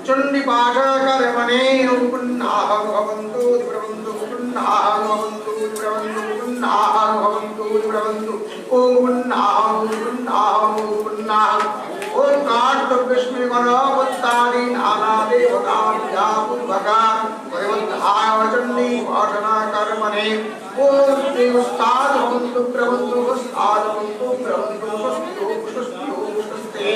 चंडी पाठ कर्मणे पुन्नाह भवन्तु प्रबन्धु गणपत्तानि नाना देवताभ्यां पूर्वकान् परिवद्धाय चण्डी पाठना कर्मणे ओम देवस्ताद भवन्तु प्रभवन्तु वस्ताद भवन्तु प्रभवन्तु स्वस्ति स्वस्ते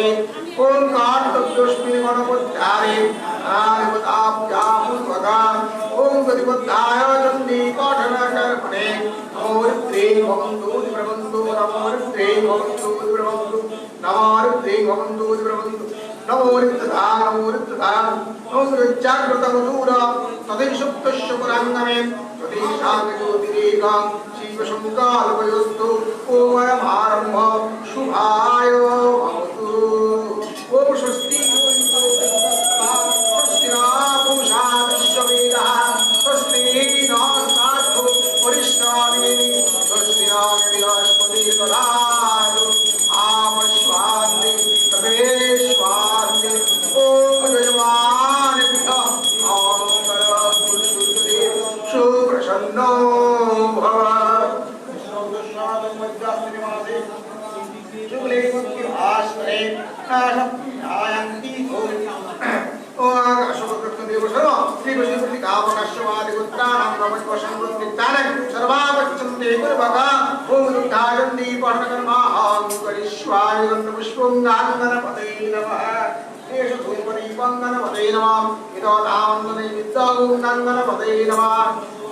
ओम कार्तव्योस्मि गणपत्यारे नाना देवताभ्यां पूर्वकान् ओम परिवद्धाय चण्डी पाठना कर्मणे नमो रुद्रे भवन्तु प्रभवन्तु नमो रुद्रे भवन्तु प्रभवन्तु नमो रुद्रे भवन्तु प्रभवन्तु नमो रुद्रधा नमो जागृतमधुर तदेशुक्तस्य पुराङ्गमे तदेशाज्योतिरेका शिवशङ्कालवयोस्तु ओमयमारम्भ शुभाय भवतु ओम स्वस्ति स्वस्ति न पुरुषा विश्ववेदः स्वस्ति न साधु वरिष्ठानि स्वस्ति न बृहस्पति ददातु आपश्वान्ति तदेश्वान्ति ओम यजमानेभ्यः सुप्रसन्नो भव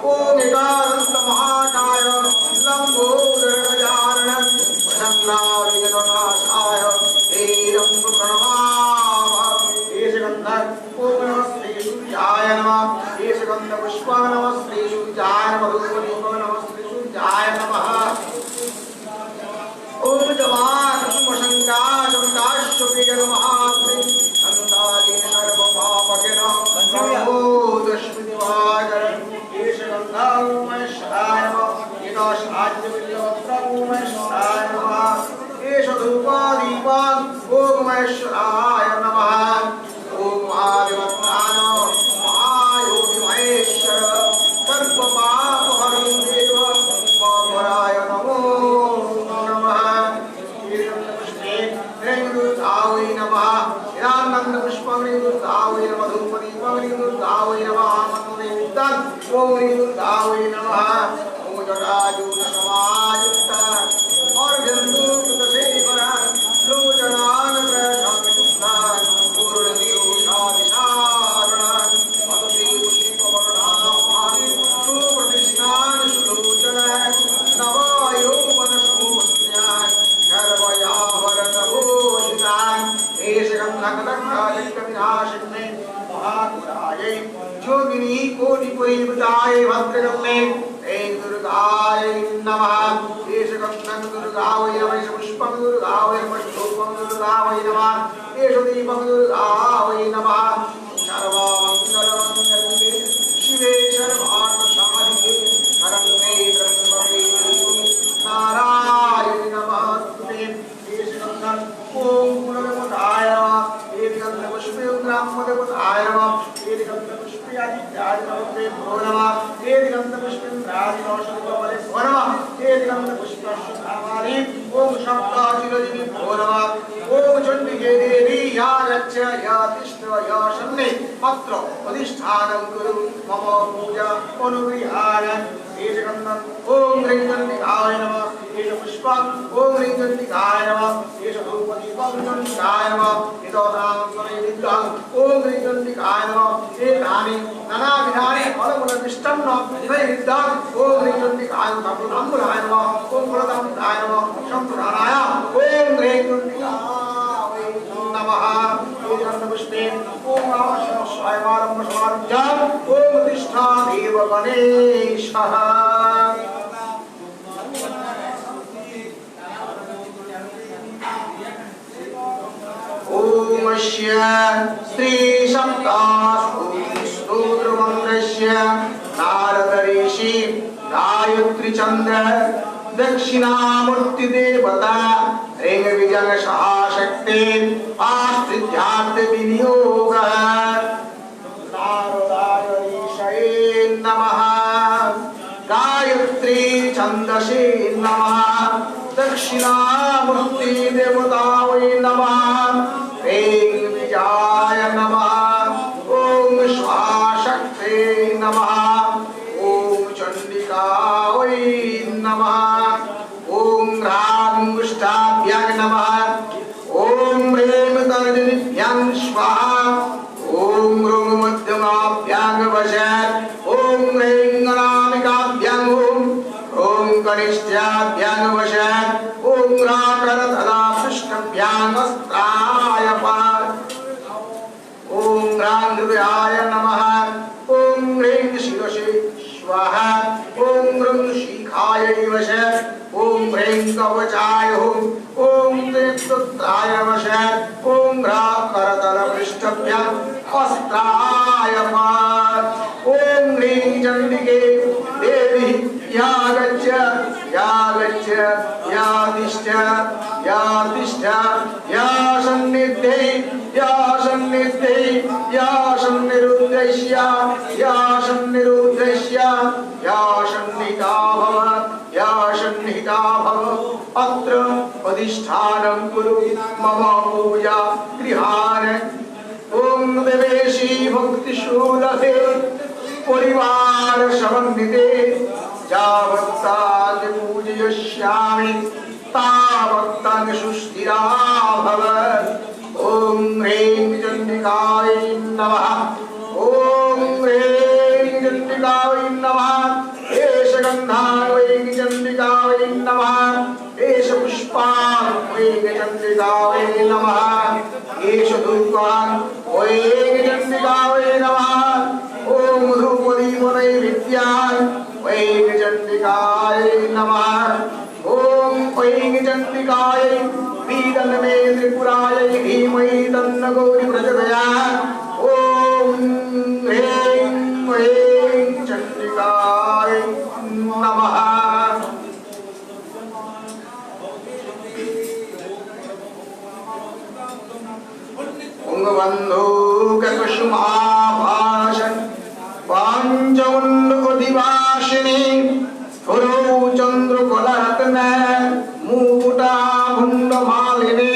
ओम एकादंत महाकाय लंबोदरगजानन प्रसन्नादिगणनाशाय वीरं प्रणमामि एषगन्धं ओम नमस्ते सूर्याय नमः एषगन्ध पुष्पाय नमस्ते सूर्याय नमः धूपदीपं नमस्ते सूर्याय नमः ओम जवान सुमशंका जमकाश्वपीय महात्मे अंतादीन सर्वपापकेन नमो दशमिवागर एषगन्धं महेश्वराय नमः एकाशाद्यविल्लवत्रं महेश्वराय नमः एष धूपादीपं ओम महेश्वराय नमः ओम महादेवताय महायोगी महेश्वर सर्वपापहरं देव पापराय नमो नमः पुष्पमणिदुर्गावै नमः धूपदीपमणिदुर्गावै नमः आमन्त्रनिमित्तं ओम दुर्गावै नमः ओम जटाजूट समायुक्त और जन्तुकृतसेवर लोचनान प्रशान्तयुक्तान् पूर्णनिरुषादिशारणन् पतति पुष्पवर्णाभानि सुप्रतिष्ठान् सुलोचनान् नवायो वनसमोऽस्यान् सर्वयावरणभूषितान् एषगन्धकलङ्कालिकविनाशिन्ने महाकुलायै जोगिनी कोटिपुरीवृताय भद्रगम्ये ऐं दुर्गायै नमः एषगन्धं दुर्गावै नमः एष पुष्पं दुर्गावै नमः धूपं दुर्गावै नमः एष दीपं दुर्गावै नमः सर्वमङ्गलमङ्गले शिवे सर्वार्थसाधिके शरण्ये त्र्यम्बके नारायणि नमस्ते एषगन्धं ओम पुनर्मदाय नमः एषगन्धपुष्पे ग्रामदेवताय नमः एषगन्धपुष्पे आदित्याय नमः नमः एषगन्धपुष्पे राजनौषधवले नमः एषगन्धपुष्पशुभावारि ओम सप्ताचिरजिनि नमः ओम चण्डिके देवी या गच्छ या तिष्ठ या शन्ने अत्र अधिष्ठानं कुरु मम पूजा अनुगृहाय एषगन्धं ओम ह्रीं चण्डिकाय नमः एष पुष्पं ओम ह्रीं चण्डिकाय नमः एष धूपदीपं चण्डिकाय नमः एतदानन्दनैवेद्यं ओम ह्रीं चण्डिकाय नमः एतानि नानाविधानि फलमूलमिष्टान्न नैवेद्यं ओम ह्रीं चण्डिकाय नमः तम्बुराय नमः ओम फलदाय नमः शम्भुराय ओम ह्रीं चण्डिकाय नमः एषगन्धपुष्पे ओम नमः शिवाय आरम्भं ओम तिष्ठा देव गणेशः ओम श्री सप्तास्तोत्रमन्त्रस्य नारद ऋषि गायत्री चंद्र दक्षिणामूर्ति देवता ऋंग विजन शक्ति आस्त्रिध्यार्थ विनियोग नारदाय ऋषये नमः गायत्री छंदसे नमः दक्षिणामूर्ति देवतायै नमः ऋंग विजय नमः ओम चंडिकायै नमः ओम रांगुष्ठाभ्यां नमः ओम ह्रीं तर्जनीभ्यां स्वाहा ओम ह्रूं मध्यमाभ्यां वशात् ओम ह्रीं अनामिकाभ्यां ओम कनिष्ठाभ्यां वशात् ओम राकरतलापृष्ठभ्यां अस्त्राय ओम ह्रां हृदयाय नमः ओम ह्रीं शिरसे स्वाहा ओम ह्रूं शिखायै वशात् ओम ह्रीं कवचाय ओम त्रिपुत्राय वशात् ओम राकरतलपृष्ठभ्यां अस्त्राय ओम ह्रीं चंडिके देवी या गच्छ या तिष्ठ या सन्निधे या सन्निरुद्धस्य या सन्निहिता भव अत्र अधिष्ठानं कुरु मम पूजा गृहाण ओम देवेशी भक्तिशूलभे परिवार समन्विते यावत्तान् पूजयिष्यामि तावत्तान् सुस्थिरा भव ओम ह्रीं चंडिकायै नमः ओम ह्रीं चंडिकायै नमः एष गन्धान् वै चंडिकायै नमः एष पुष्पान् वै चंडिकायै नमः एष धूपान् वै चंडिकायै नमः ओम धूपदीपनैवेद्यान् वै चंडिकायै नमः ओम वै चंडिकायै वीरन्मे त्रिपुरायै धीमहि तन्नो गौरी प्रचोदयात् ओम ह्रीं वै चंडिकायै नमः बंधु कुसुमाभाषण पांचमुंडकोदिवासिनी स्फुरौ चंद्रकलारत्न मुकुटाभुण्डमालिनी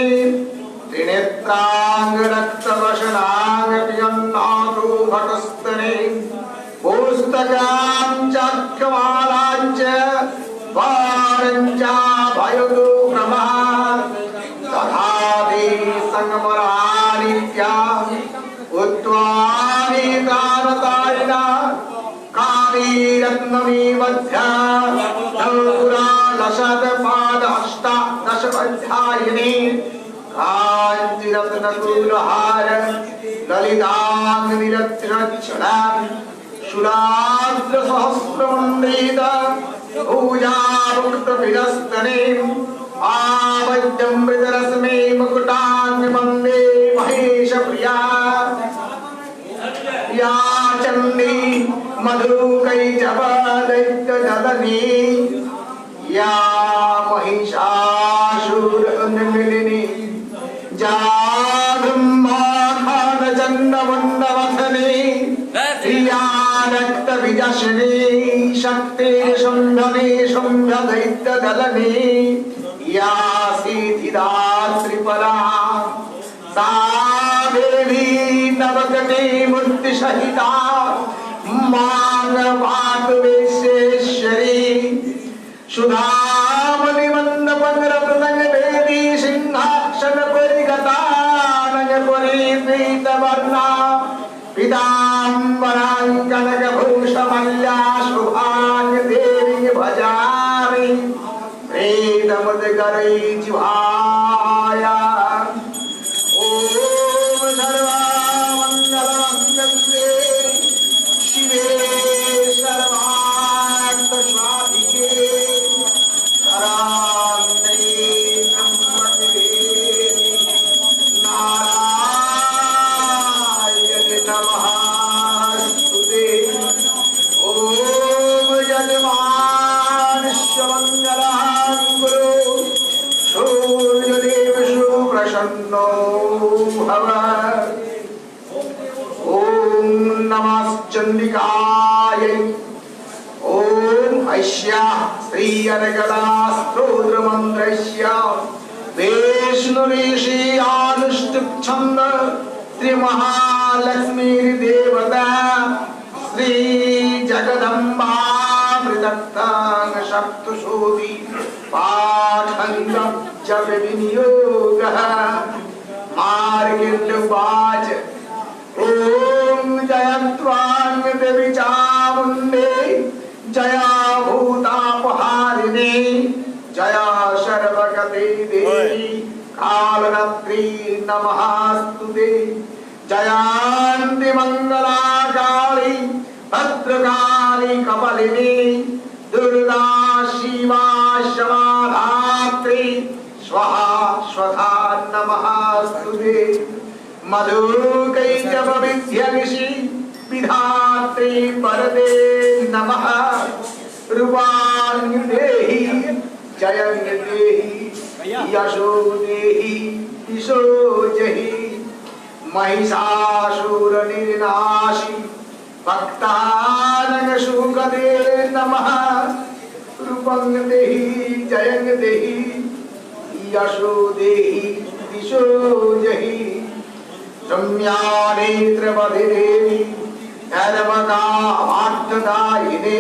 त्रिनेत्राङ्गरक्तवशनाङ्गपियन्नाथो भटस्तने पुस्तकाञ्चक्रमालाञ्च वारञ्चाभयदो भ्रमः तथापि संगमरानित्या उत्वानि कानतारिणा कालीरत्नमीवध्या दशपादाष्टादशाध्यायिनी काञ्चिरत्नकुलहार ललिताङ्गनिरत्नच्छला शूलाद्रसहस्रमण्डित भुजामुक्तपिनस्तने आवज्यमृतरश्मे मुकुटाङ्गमन्दे महेशप्रिया या चण्डी मधुकैटवदैत्यजननी या महिषासुरनिमिलिनी या ब्रह्माखण्डचण्डमण्डवथनी या रक्तबीजशिनी शक्तिशुम्भनी शुम्भदैत्यदलनी या सिद्धिदात्रिपरा सा देवी नवकटी मूर्तिसहिता मांगवातवेश्वरी सुधामणिमण्डपङ्गरप्रदङ्गवेदी सिंहासनपरिगता नगपरिपीतवर्णा पीताम्बराङ्कनकभूषमल्या शुभाङ्गदेवी भजामि प्रेतमुदगरैर्जिह्वाया ओम सर्वमङ्गलमङ्गल्ये शिवे सर्वार्थसाधिके शरण्ये त्र्यम्बके नारायणे नमोस्तुते ओम यजमानस्य गुरु सूर्यदेव सुप्रसन्नो भव ओम नमः चंडिकायै ओम ऐश्या श्री अनगला स्तोत्र मंत्रस्य वैष्णुऋषि अनुष्टुप छंद श्री महालक्ष्मी देवता श्री जगदम्बामृतत्तां सप्तशोधि पाठन्त जप विनियोगः मार्गेन्द्रवाच ओम जयत्वांग देवी चामुंडे जया भूतापहारिणे जया सर्वगते देवी कालरात्रि नमःस्तुते जयांति मंगला काली भद्रकाली कपालिनी दुर्गा शिवा क्षमा धात्री स्वाहा स्वधा नमःस्तुते मधुकैटभविद्यनिशि विधात्री वरदे नमः रूपाणि देहि जयं देहि यशो देहि दिशो जहि महिषासुरनिर्नाशि भक्तानां सुखदे नमः रूपं देहि जयं देहि यशो देहि दिशो जहि रम्यानेत्रवदे देवी धर्मकामार्थदायिने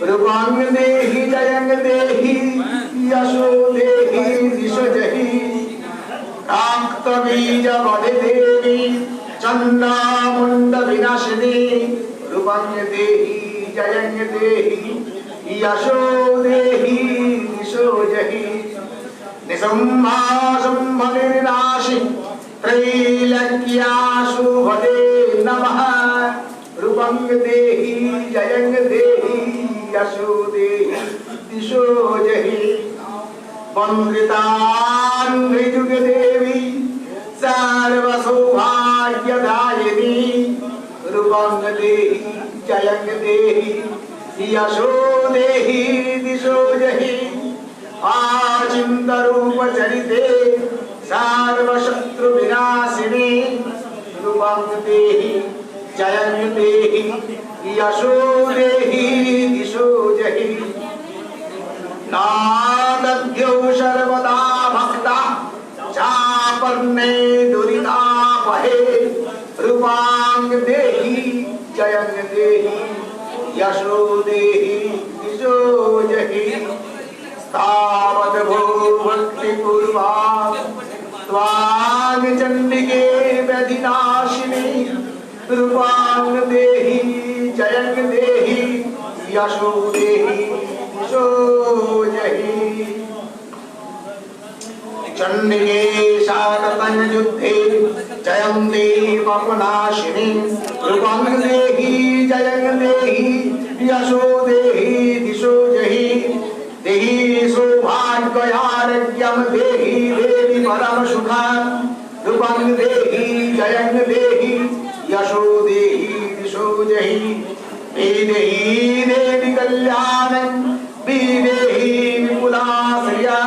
रूपं देहि जयं देहि यशो देहि दिशो जहि काक्तबीजवदे देवी चण्डामुण्डविनाशिनी रूपं देहि जयं देहि यशो देहि दिशो जहि निसंहासंभनिर्नाशि त्रैलक्याशुभदे नमः रूपं देहि जयं देहि यशो देहि दिशो जहि वन्द्रिताङ्घ्रियुगे देवी सर्वसौभाग्यदायिनी रूपं देहि जयं देहि यशो देहि दिशो जहि आचिन्तरूपचरिते सर्वशत्रुविनाशिनी रूपं देहि जयं देहि यशो देहि दिशो जहि नादद्यौ सर्वदा भक्ता चापन्ने दुरितापहे रूपं देहि जयं देहि यशो देहि दिशो जहि तावत् भक्तिपूर्वा त्वां चण्डिके व्यधिनाशिनी रूपं देहि जयं देहि यशो देहि दिशो जहि चण्डिके शाकतयुद्धे जयं देहि पापनाशिनी रूपं देहि जयं देहि यशो देहि दिशो जहि देहि सौभाग्यारोग्यं देहि देवी परम सुखं रूपं देहि जयं देहि यशो देहि दिशो जहि विदेहि देवी कल्याणं विदेहि विपुलाश्रिया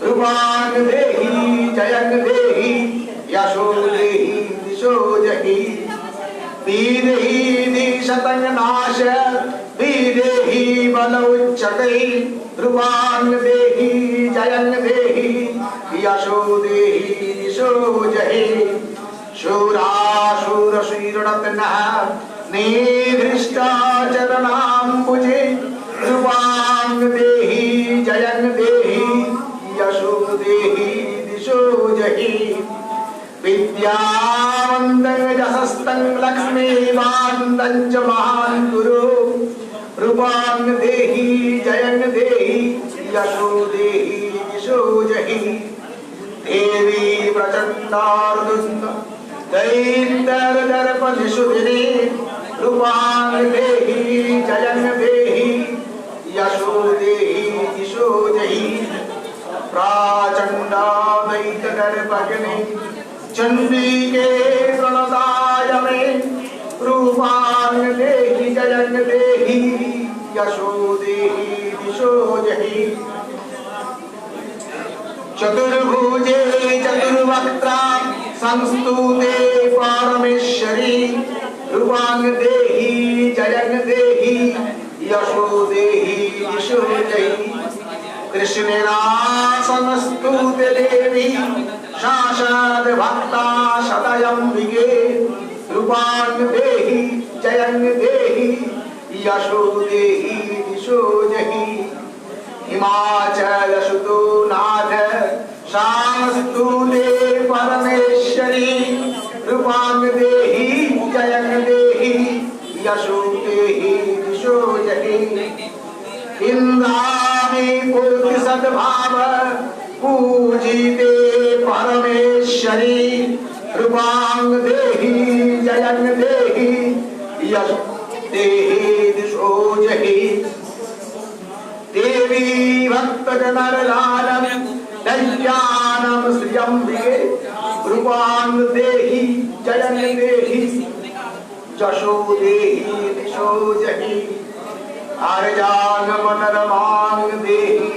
रूपं देहि जयं देहि यशो देहि दिशो जहि विदेहि निशतनाश विदेहि बलौच्चकै रूपं देहि जयं देहि यशो देहि दिशो जहि शूराशूरशीर्णतनः निधृष्टाचरणाम्बुजे रूपं देहि जयं देहि यशो देहि दिशो जहि विद्यावन्तं यशस्तं लक्ष्मीवान्तं च महान् गुरु रूपं देहि जयं देहि यशो देहि दिशो जहि देवी प्रचण्डार्दुन्द दैत्यर्दर्पनिषुधिनी रूपं देहि जयं देहि यशो देहि दिशो जहि प्राचण्डा दैत्यदर्पग्नि चण्डिके प्रणताय मे रूपं देहि जयं देहि यशो देहि दिशो जहि चतुर्भुजे चतुर्वक्त्रा संस्तुते परमेश्वरी रूपं देहि जयं देहि यशो देहि दिशो जहि कृष्णेन संस्तुते देवी शाश्वत भक्ता शतयंबिके रूपं देहि जयं देहि यशो देहि दिशो जहि हिमाचल सुतो नाथ शास्तु ते परमेश्वरी रूपांग देहि जयंग देहि यशो देहि दिशो जहि इंद्राणी पूर्ति सद्भाव पूजिते परमेश्वरी रूपांग देहि जयंग देहि यशो देहि दिशो जहि देवी भक्त जनरलालम दयानम श्रियंबिके रूपांग देहि जयंग देहि यशो देहि दिशो जहि अर्जान मनरमांग देहि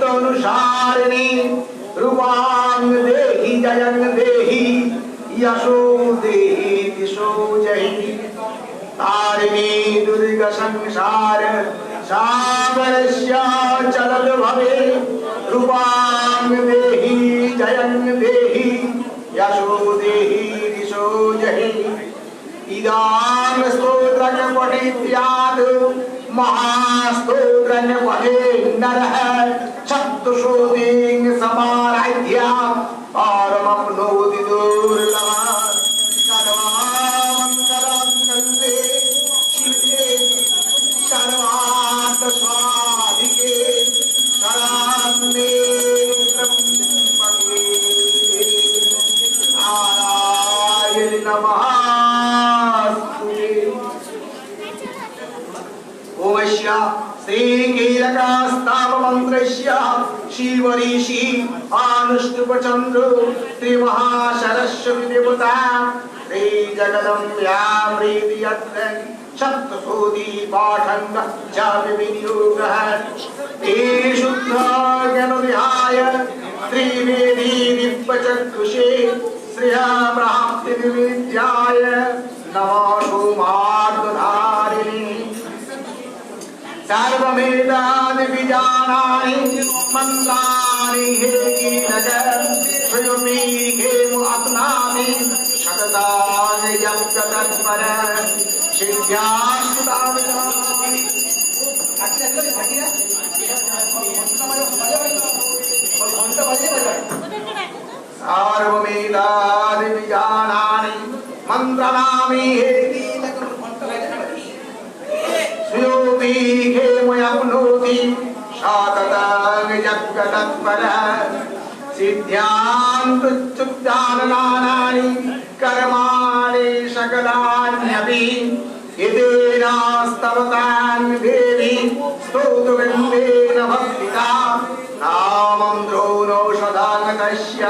मनोरितनुसारिणी रूपांग देहि जयंग देहि यशो देहि दिशो जहि तारिणी दुर्ग संसार सागरस्य चलल भवे रूपांग देहि जयंग देहि यशो देहि दिशो जहि इदान स्तोत्रं पठित्यात् महास्तोत्रं पठे नरः चतुष्कोटिं समाराध्य परमप्नोति दुर्लभम् सर्वमङ्गलमङ्गले शिवे सर्वार्थसाधिके शरण्ये त्र्यम्बके नारायणे नमः। श्रीकीलकास्ताव मंत्रस्य शिवऋषि अनुष्टुपचंद्र त्रिमहासरस्वती देवता श्री जगदम्ब्या प्रीतियत्र सप्तशोधि पाठंग जापि विनियोगः ते शुद्ध ज्ञानोदयाय त्रिवेदी दिव्यचक्षुषे श्रिया प्राप्ति निमित्ताय नमो सोमार्धधारिणे सर्वमेतानि विजानानि मन्त्राणि हे कीलक स्वयं खेमु अपनामि शततानि यज्ञतत्पर सिद्ध्यास्तुतानि सर्वमेतानि विजानानि मन्त्राणि हे कीलक स्वयोपि खेमयाप्नोति सततं यज्ञतत्परः सिद्ध्यान्तुच्चारणानि कर्माणि सकलान्यपि एतेन स्तवतां देवी स्तोत्रगन्धेन भक्तिना नामं द्रोणौषधागतस्य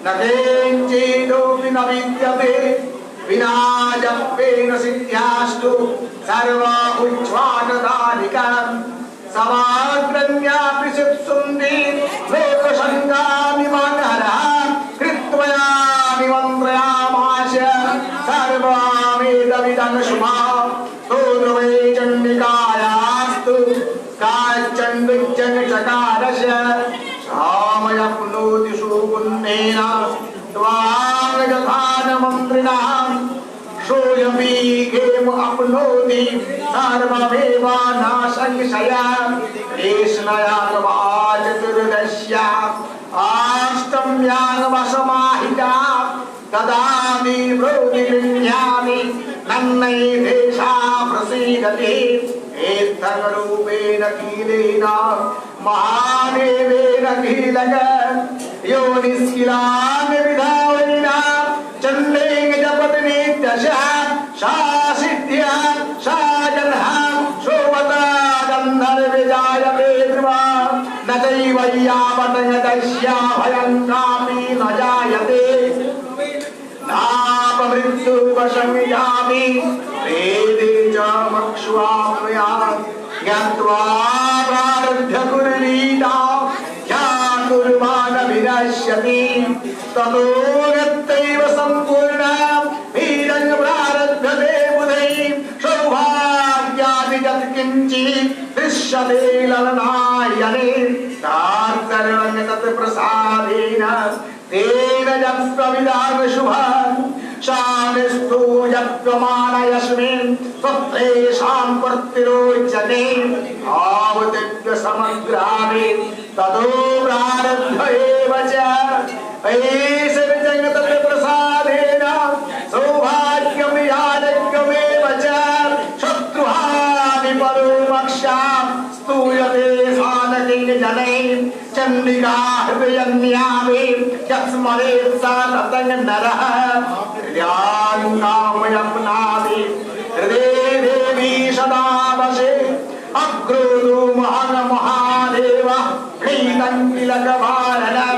न किञ्चिदपि न विद्यते विना जपेन सिद्ध्यास्तु सर्वा उच्छ्वाटदानिकम् समाग्रन्यापि सिप्सुन्दी लोकसङ्गामि मनहरः कृत्वयामि मन्त्रयामाश सर्वामेतमिदं शुभा स्तोत्रमे चण्डिकायास्तु काचण्डुच्चन चकारश सामयप्नोति सुपुण्येन त्वां यथानमन्त्रिणः सोऽयमि खेम अपनोति सर्वमेवानाशंशया कृष्णया चतुर्दश्या अष्टम्यां वसमाहिता ददामि ब्रूहि गृह्णामि नन्नैवेशा प्रसीदति एतद्रूपेण कीलेन महादेवेन कीलक योनिस्किलान् विधावनिना चण्डेन जपति नित्यशः सा सिद्ध्या सा जन्हा सोमता गन्धर्वजायते ध्रुवा न चैवय्यापतयदस्या भयं कापि न जायते नापमृत्युवशमियामि वेदे च मक्षुवाप्नुयात् ज्ञात्वा प्रारभ्य कुर्वीता ध्यातुर्मानविनश्यति ततो गत्यैव सम्पूर्णा वीरं प्रारभ्यते बुधैः सौभाग्यादि यत्किञ्चित् दृश्यते ललनायने तात्सर्वं तत्प्रसादेन तेन यत्प्रविदान शुभं शानिस्तु यज्ञमानयस्मिन् स्वत्रेषां प्रतिरोचते आवदिव्य समग्रामि ततो प्रारब्ध एव च ऐष जगत प्रसादेन सौभाग्यं याज्ञमेव च शत्रुहानि परोमक्षा स्तूयते साधकेन जनैः चण्डिका हृदयन्यामे यस्मरेत् सा ततः नरः हृदयाङ्कामयप्नाति हृदये देवी सदा वशे अग्रोदो महान महादेव ह्रीतङ्किलकभारणं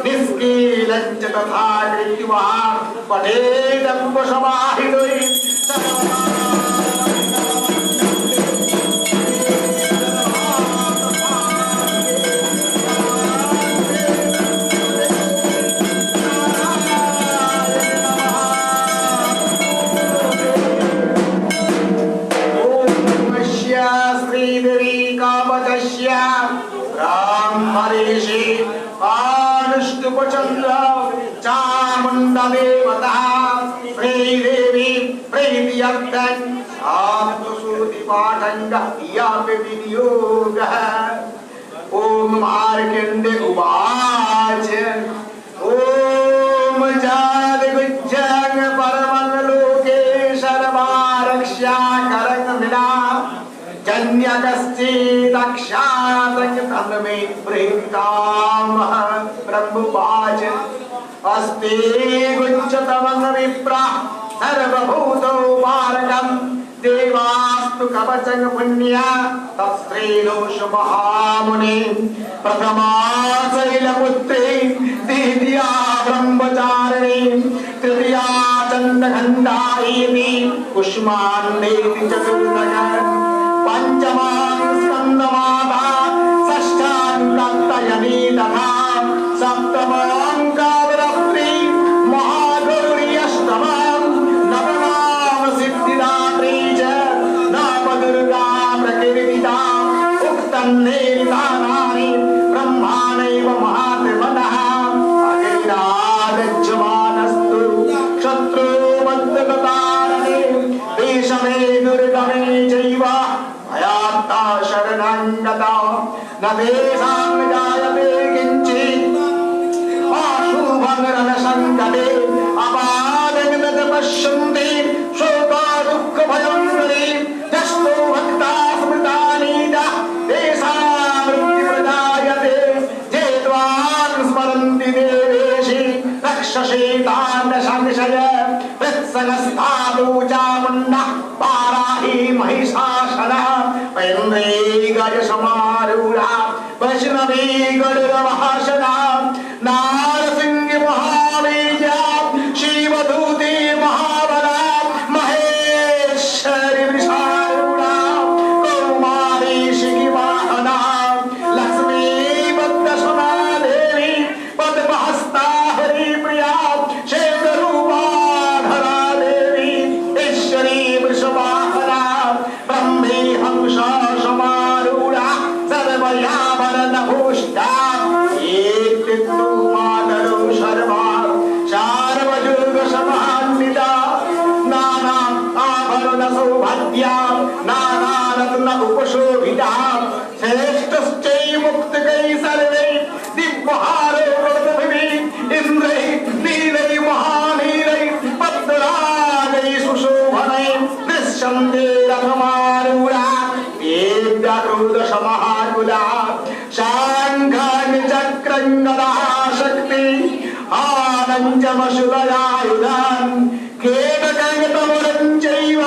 निष्कीलं च तथा कृत्वा पठेदम्बुसमाहितैः ब्राह्मणेशे अनुष्टुपचन्द्र चामुण्डा देवता श्रीदेवी प्रीत्यर्थं आत्मसूतिपाठं यापि विनियोगः ॐ मार्कण्डे उवाच ॐ जातगुज्जं परमं लोके सर्वारक्ष्याकरं विना जन्यकश्चिदक्षातं मे प्रीतामः ब्रह्मवाच अस्ति गुञ्चतमं विप्रा सर्वभूतो वारकं देवास्तु कवचं पुण्या तत्श्रीदोष महामुने प्रथमा शैलपुत्री द्वितीया ब्रह्मचारिणी तृतीया चन्द्रखण्डायिनी कुष्माण्डेति चतुर्दश पंचमा स्कंदमाता षष्ठां कात्यायनी तथा सप्तमां कावरप्री महागौरी अष्टमां नवमां सिद्धिदात्री च नवदुर्गा प्रकीर्तिता उक्तन्नेतानानि ब्रह्माणैव महात्मनः अगिरागच्छमानस्तु शत्रुबद्धकतारणे देशमे दुर्गमे चैव भयात्ता शरणाङ्गता न तेषां जायते किञ्चित् अशुभं रणसङ्कटे अपादं न पश्यन्ति शोका दुःखभयङ्करे यस्तो भक्ता स्मृतानीतः तेषां मृत्युर्जायते ये त्वां स्मरन्ति देवेशि रक्षसे तान् संशय वृत्सनस्थादु चामुण्डः पाराहि महिषासनः वैन्द्रे गजसमारूढा वैष्णवी गरुडवाहना नारसिंह महाबीजा शिवदूती महाबला महेश्वरी वृषारूढा कौमारी शिखिवाहना लक्ष्मी पद्मसुमा देवी पद्महस्ता हरिप्रिया शेखरूपाधरा देवी ईश्वरी वृषवाहना ब्रह्मी हंसा समारूढा सर्वयावरणभूष्टा एतत्तु मातरौ सर्वा सार्वजुगसमान्विता नाना आभरण सौभाग्या नानारत्न उपशोभिता श्रेष्ठश्चैव मुक्तकै सर्वे दिव्यहारो वरदभिः इन्द्रै नीलै महानीलै पद्मरागै सुशोभनै दृश्यन्ते रथमारूढा वेद्यक्रोधसमहाकुला शाङ्खानि चक्रं गदा शक्ति आनञ्जमशुभयायुधान् केटकं चैव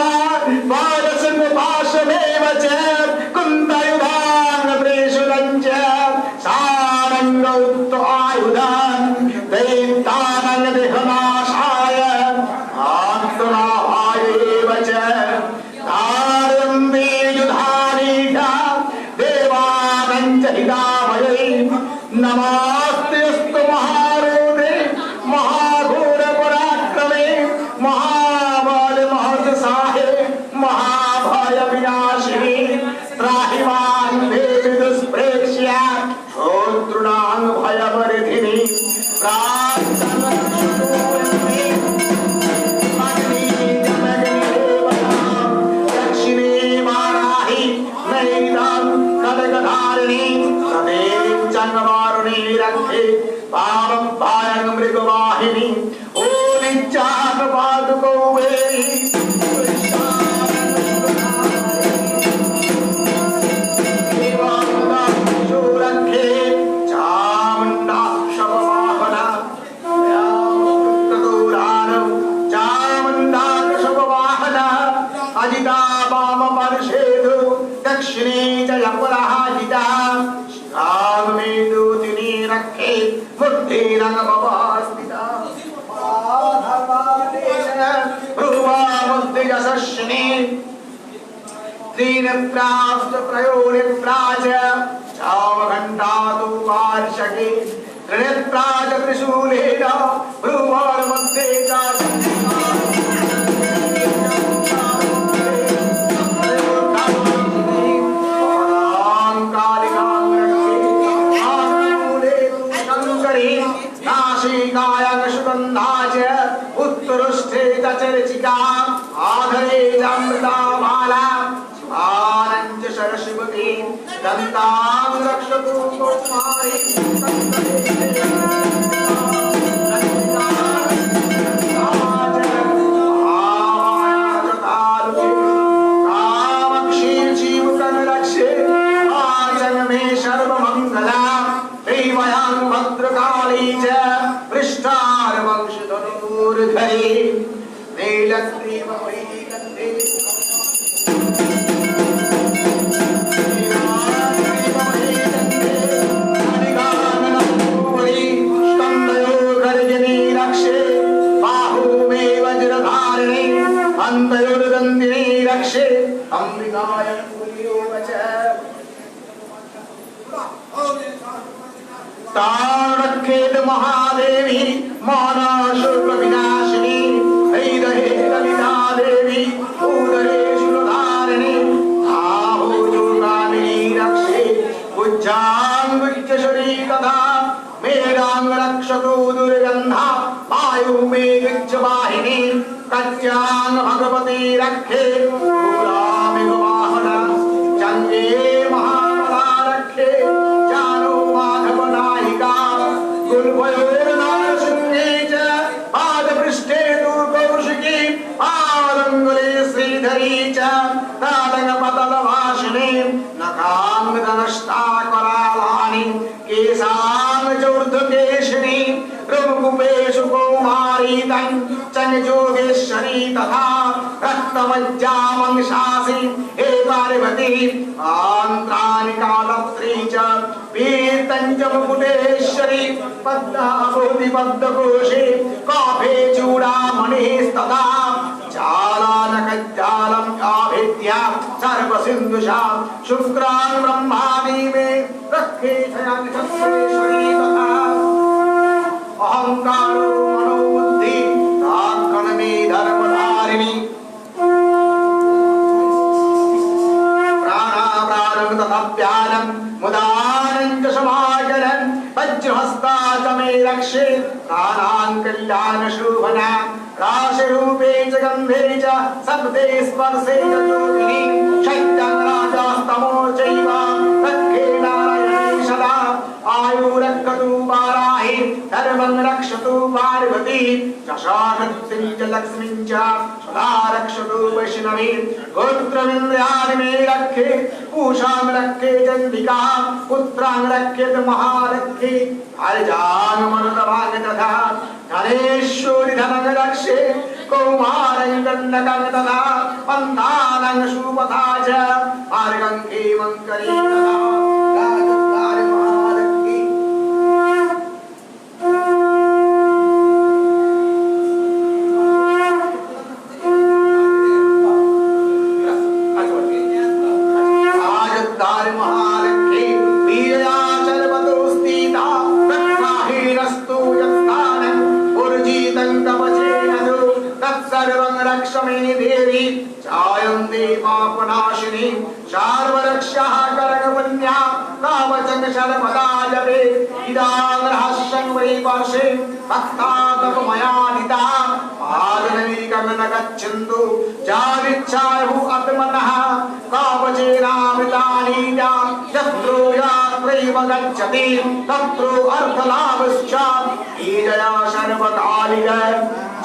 पादसङ्गपाशमेव च कुन्तयुधान् त्रिशूलं च सारङ्गौक्त आयुधान् दैत्यान् देहनाशाय आत्मनाभाय एव च तारयन्ते युधानीता देवानञ्च हितामयै नमस्तेऽस्तु महारुद्रे महाघोरपराक्रमे महाबल महत्साहे महाभय विनाशिनी त्राहि मां देवि दुष्प्रेक्ष्य शत्रूणां भयवर्धिनी प्रार्थना में रखे पावम पायंग मृगवाहिनी ओ निजात पादुको वेरी दक्षिणे च यपुरहाजिता शिखाग में दूतिनी रखे बुद्धि रंग बवास्तिता भ्रुवा बुद्धि यशस्विनी तीन प्राप्त प्रयोनि प्राज चाव घंटा तु वार्षके त्रिण प्राज त्रिशूलेन भ्रुवार मध्ये उत्तरस्थे चर्चिका आधरे जामृता माला आनंद सरस्वती दंतां रक्षतु कौमारी कामक्षी जीवकन रक्षे आचन में सर्वमंगला देवयां भद्रकाली च पृष्ठार वंशधनुर्धरे नीलग्रीव वैकन्ते स्कन्धयोर्गर्जने रक्षे बाहुमे वज्रधारिणे अन्तयोर्गन्धिने रक्षे अम्बिकाय कुल्योम च तारखेद महादेवी माना शुक्ल विनाशिनी हैदहे ललिता देवी उदरे शूलधारिणी आभूतकामिनी रक्षे उज्जांग विच्चशरी तथा मेरांग रक्षतु दुर्गंधा वायु में विच्चवाहिनी कत्यांग भगवती रखे पुरामिग वाहना जंगे महाबला रखे जानो माधव नायिका कुलभयोर्नारसिंहे च पादपृष्ठे तु कौशिकी पादंगुले श्रीधरी च ताडगपतलवासिनी नखांग धनष्टा करालानि केशांग चौर्धकेशिनी रुकुपेषु कौमारी तं चंगजोगेश्वरी तथा रक्तमज्जामंशासि हे पार्वती आंत्राणि कालत्री च पीतंच मुकुटेश्वरी पद्मावती पद्मकोशे काभे चूड़ामणिस्तथा जालानकज्जालम् आभिद्या सर्वसिन्धुषा शुक्रान् ब्रह्मादि में रखे शयन चक्रेश्वरी तथा अहंकारो मनोबुद्धि तात्कण में धर्मधारिणी प्राणाप्राणं तथा प्यानं मुदानं च समाचरन् वज्रहस्ता च मे रक्षे प्राणान् कल्याण शोभना राशिरूपे च गन्धे च शब्दे स्पर्शे च ज्योतिः शैत्यं राजास्तमो चैव रक्षे नारायणे सदा आयुरक्षतु वाराहि धर्मं रक्षतु पार्वती चषाकत्रीं च लक्ष्मीं च सदा रक्षतु वैष्णवी गोत्रमिन्द्राणि मे रक्षे पूषां रक्षे चण्डिका पुत्रां रक्षेत महालक्ष्मी अर्जां मनुतभाग तथा धनेश्वरी धनं रक्षे कौमारं कन्नकं तथा पन्थानं सुपथा च मार्गं खेमङ्करी तथा राजद्वारे महालक्ष्मी राजद्वारे महालक्ष्मी वीरया सर्वतो स्थिता रक्षाहीनस्तु यत्स्थानं उर्जितं कवचेन तत्सर्वं रक्ष मे देवी चायन्ते पापनाशिनी शार्वरक्षः करगपुण्या कावचं शर्मदा जपे इदां रहस्यं वै वर्षे भक्ता तपमयानिता पादनैकं न गच्छन्तु जाविच्छायुः आत्मनः कावचेनामृतानि यत्रो यात्रैव गच्छति तत्रो अर्थलाभश्च ईजया सर्वकालिक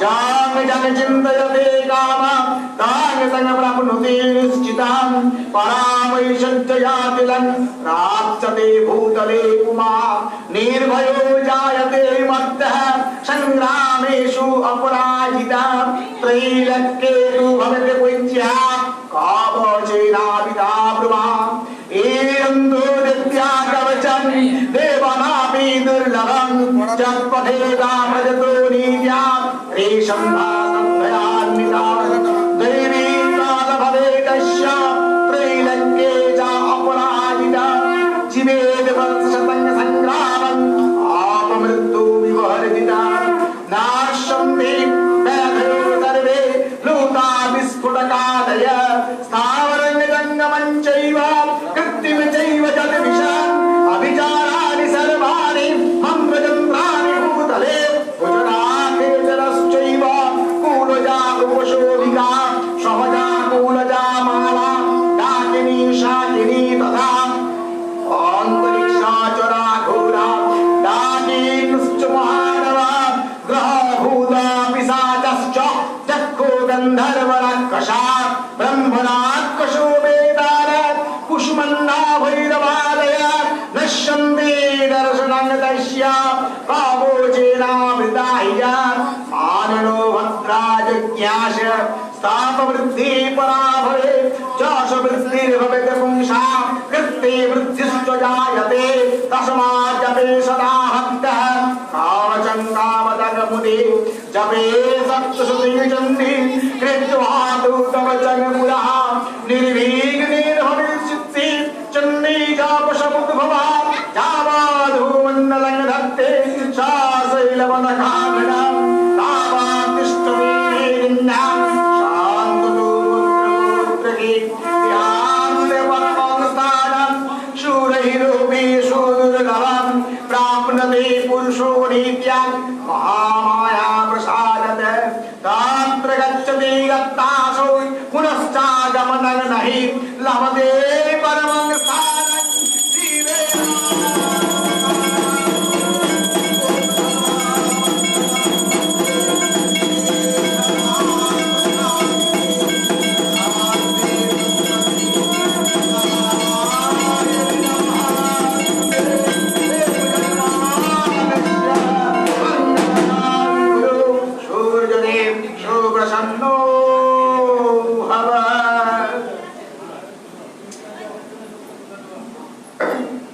जांग जन चिन्तयते कामं तांग तंग प्राप्नोति निश्चितं परामैषज्जयातिलं प्राप्यते भूतले पुमा निर्भयो जायते मत्तः संग्रामेषु अपराजिता त्रैलोक्येषु भवति पूज्यः कावचेनापिता ब्रह्मा एरन्दो दिव्या कवचं देवानापि दुर्लभं जत्पठेता भजतो नीत्या रेशं भासन्धयान्विता दैवी कालभवेदस्य त्रैलोक्ये च अपराजिता जीवेद वत्सतं संग्रामं आपमृत्यु विवर्जिता नाशं मे व्याधयो सर्वे लोका विस्फुटकादय स्थावरं जङ्गमं चैव कृत्रिम चैव जगदीशं अभिचाराणि सर्वाणि मन्त्रयन्त्राणि भूतले गुजरातेजरश्चैव कूलजा उपशोभिका सहजा कूलजा माला डाकिनी शाकिनी तथा अन्तरिक्षाचरा घोरा डाकिनश्च महानवा ग्रहभूता पिशाचश्च चक्षु गन्धर्वराक्षसा ब्रह्मणात्कशो वेदान कुष्मन्ना भैरवादय नश्यन्ते दर्शनं तस्य कामोचेनामृताय माननो भद्राजज्ञास स्थापवृद्धि पराभवे चाश वृद्धिर्भवेत् पुंसा कृत्ते वृद्धिश्च जायते तस्मात् जपे सदा भक्तः कामचं कामदगमुदे जपे सप्तशतीं चन्दी कृत्वा तु कवचं पुरः निर्विघ्नेन भविष्यति चन्दी जापशमुद्भवा जावाधूमण्डलं धत्ते सा शैलवनकाननं तावातिष्ठति मेदिन्यां शान्ततो पुत्रपुत्रके ध्यान्ते परमं स्थानं शूरैरोपि सुदुर्लभं प्राप्नते पुरुषो नित्यं महामाया प्रसादत तत्र गच्छति गत्तासो पुनश्चागमनं नहि लभते परमं स्थानं जीवे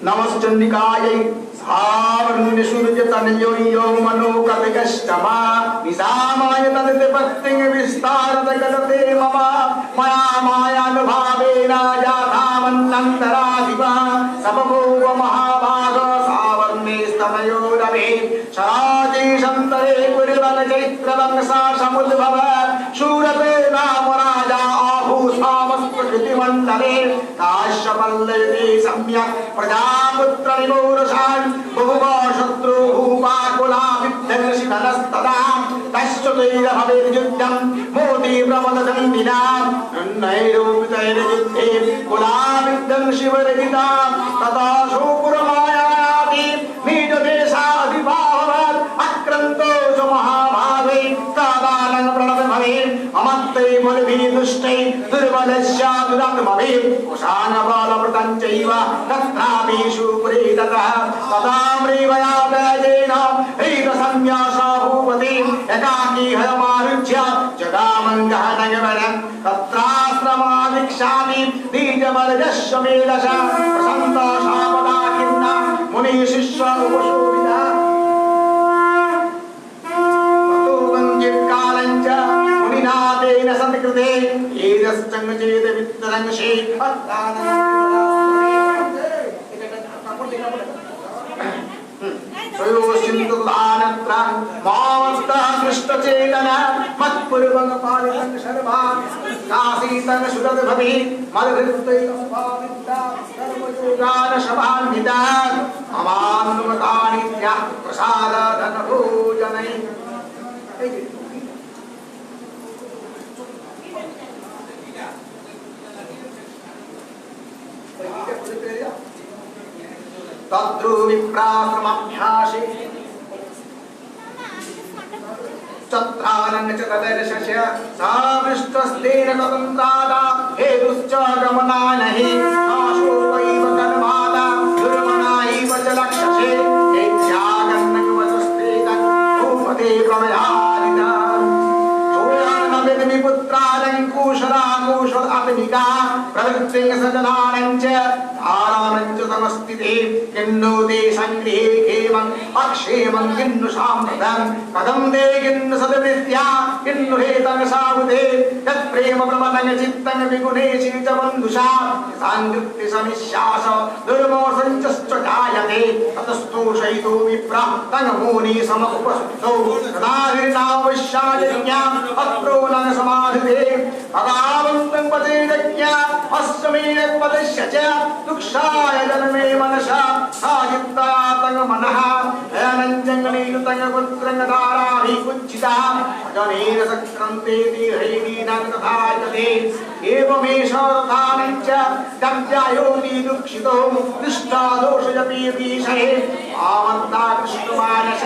नमश्चंडिकायै सावर्ण्यसूर्यतनयो यो मनोकविकष्टमा निसामाय तदिते पत्तिं विस्तारतगते मम मया मायानुभावेन जातामन्नन्तराधिपा सपभूव महाभाग सावर्णे स्तनयोरभि शराजे शन्तरे पुरिवन् चैत्रवंशा समुद्भव शूरते नाम राजा आभूषामस्प्रकृतिमण्डले काश्यपल्लवे सम्यक् प्रजापुत्र निमोरसान् बहुवा शत्रु भूपाकुलाभिद्धर्षिधनस्तदा तस्य तैरभवेर्युद्धं मोदी प्रमददण्डिना नैरोपितैर्युद्धे कुलाभिद्धं शिवरहिता तथा शोपुरमायाति निजदेशाधिपाभवत् अक्रन्तो च महाभावे कादानं प्रणतभवेत् अमत्तै बलभिदुष्टै दुर्बलस्य दुरात्मभिः कुशानबलवृतं चैव तत्रापीषु पुरे ततः तदाम्रेवया व्याजेन हृदसंन्यासा भूपति एकाकी हयमारुह्य जगामङ्गहनगमनं तत्राश्रमाधिक्षामि बीजबलजश्वमेधश प्रसन्तोषापदा किन्ना मुनिशिष्य उपशोभिता ततोवञ्चित्कालञ्च मुनिनाथेन सत्कृते एतश्चङ्गचेत वित्तरङ्गशे स्वयोश्चिन्तदानत्रान् मामस्तः कृष्णचेतना मत्पूर्वङ्गपालितं शर्वान् काशीतं सुरद्भवि मदहृत्तैकस्वामिता सर्वयोगानशभान्वितान् ममानुमतानित्या प्रसादधनभोजनै तद्रु विप्राश्रमाभ्यासे चत्रानंग च तदर्शस्य साविष्टस्तेन स्वतन्त्रादा हेतुश्च गमनानहि नाशोपैव कर्मादा दुर्मनाैव च लक्ष्यसे नित्यागन्नवचस्तेन भूपते प्रणयादिता सोयानवेदमि पुत्रालङ्कुशराकुशल आत्मिका प्रवृत्तिं सजनानञ्च आरामञ्च तमस्तिते किन्नु ते सङ्गृहे खेमं अक्षेमं किन्नु साम्प्रतं कथं ते किन्नु सद्वृत्त्या किन्नु हेतं सावुते तत्प्रेम प्रमलं चित्तं विगुणेषु च बन्धुषा साङ्कृत्य समिश्यास दुर्मोसञ्चश्च जायते ततस्तोषयितो विप्रा तङ्मुनि समुपसुप्तो तदा हीर्णावश्यायज्ञाम् अत्रो न समाधिते अगावन्तं पदे यज्ञा अस्मेन पदस्य च दुक्षाय जन्मे मनसा सायुक्ता तंग मनः अनंजंगनेन तंग पुत्रंग धाराहि कुच्चिता जनेन सक्रान्ते दीर्घेदीनं तथायते एवमेष रथानञ्च दव्यायोति दुक्षितो दृष्टा दोषजपि विषये आवन्ता कृष्णमानस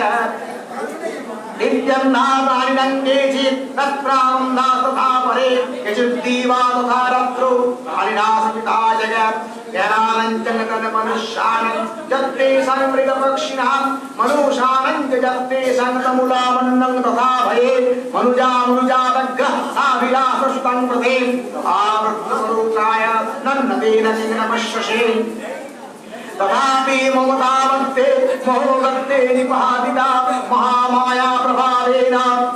नित्यं नादानिनङ्गेचि तत्रां तथा परे यजुद्दीवा तथा रत्रो हरिणासपिता जगत् ज्ञानानञ्चन मनुष्यानं जत्ते संमृगपक्षिणां मनुषानं जत्ते संतमुलामन्नं तथा भये मनुजादग्रह साविलाससुतं प्रते आवृत्तस्वरूपाय नन्नतेन किं पश्यसे तथापि ममतावन्ते मोहगत्ते निपातिता महामाया प्रभावेन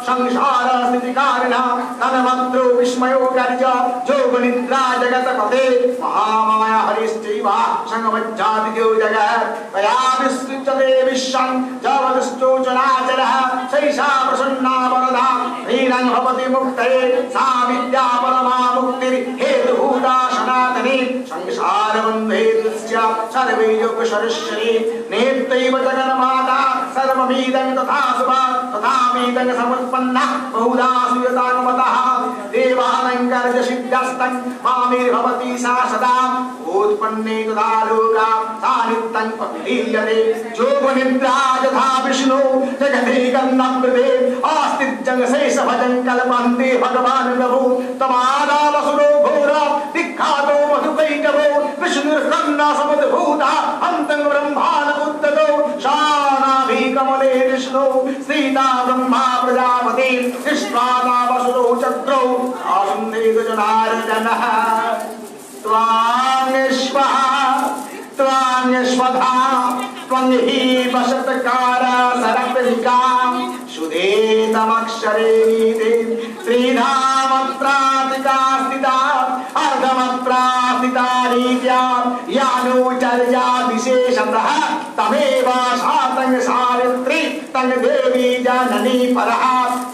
संसार स्थितिकारिणा तन्मन्त्रो विस्मयो गर्ज जोगनिद्रा जगत्पते महामाया हरिश्चैव संगमज्जातियो जगत् तया विसृज्यते विश्वं जगदुष्टो चराचरः सैषा प्रसन्ना वरदा ह्रीणं भवति मुक्तये सा विद्या परमा मुक्तिर्हेतुभूता सनातनी संसारबन्धे दृश्य सर्वे योग सरस्वती नेत्रैव जगन्माता सर्वमीदं तथा शुभा तथा मीदं समुत्पन्ना बहुधा सुयतान्मतः देवालङ्कर्य सिद्धस्तं मामिर्भवति सा सदा उत्पन्ने तथा लोका सा नित्यं पविलीयते जोगनिद्रा यथा विष्णु जगदेकन्नमृते आस्तित्यं शेषभजं कल्पन्ते भगवान् प्रभु तमादावसुरो घोर विख्यातो मधुकैटभो विष्णुर्कन्ना समुद्भूता अन्तं ब्रह्माण्डमुद्गतो शानाभिकमले विष्णु सीता ब्रह्मा प्रजापति विश्वानावसुरो चक्रो आसुन्देतजनार्दनः त्वान्यश्वः त्वान्यश्वधा त्वं हि वशत्कार सरपरिका सुधेतमक्षरे नीते त्रिधामत्रातिका स्थिता अर्धमत्रास्थिता नीत्या यानुचर्या विशेषतः तमेव सातं सावित्री तं देवी जननी परः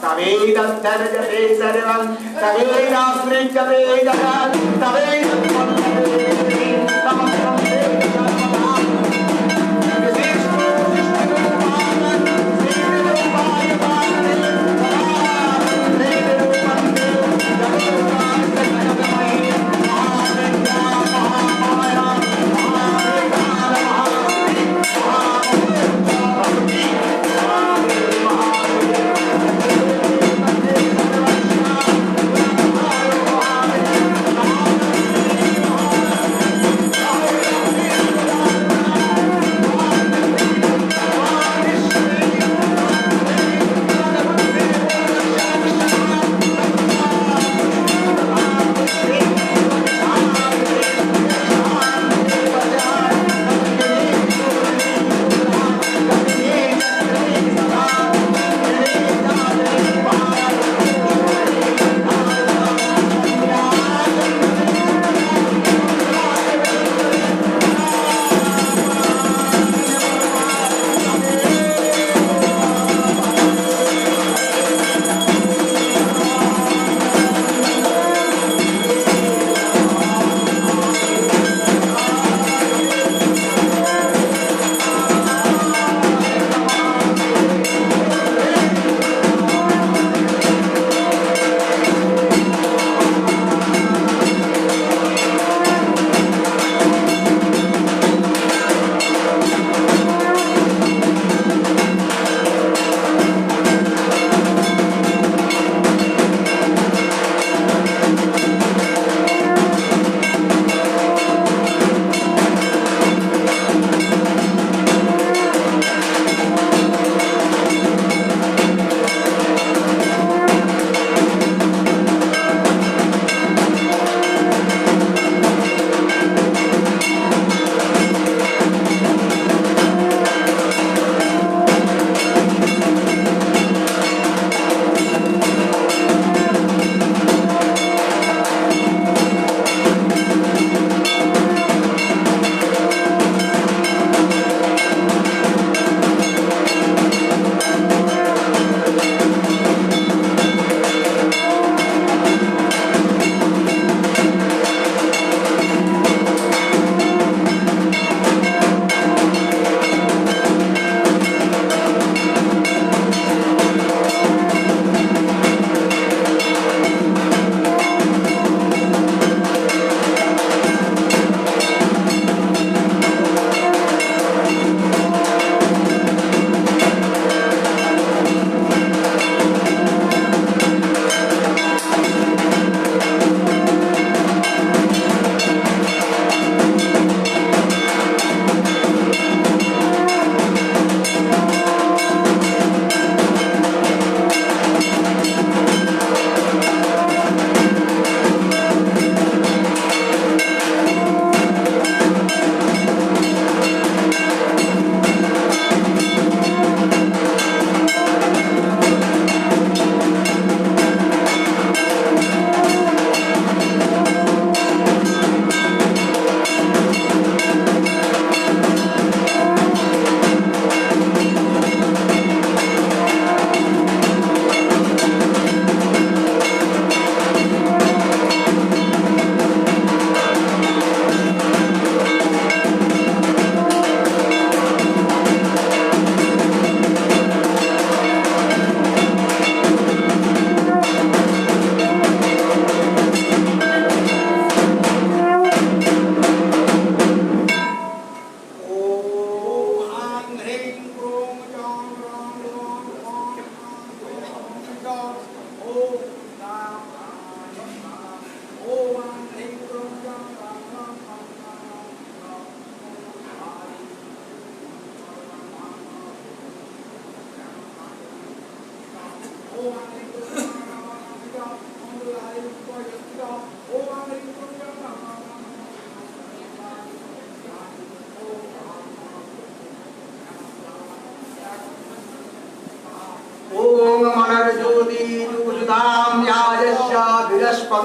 तमेतद्धर्जते सर्वं तमेनाश्रियते जगत् तमेतद्वन्दते तमस्तं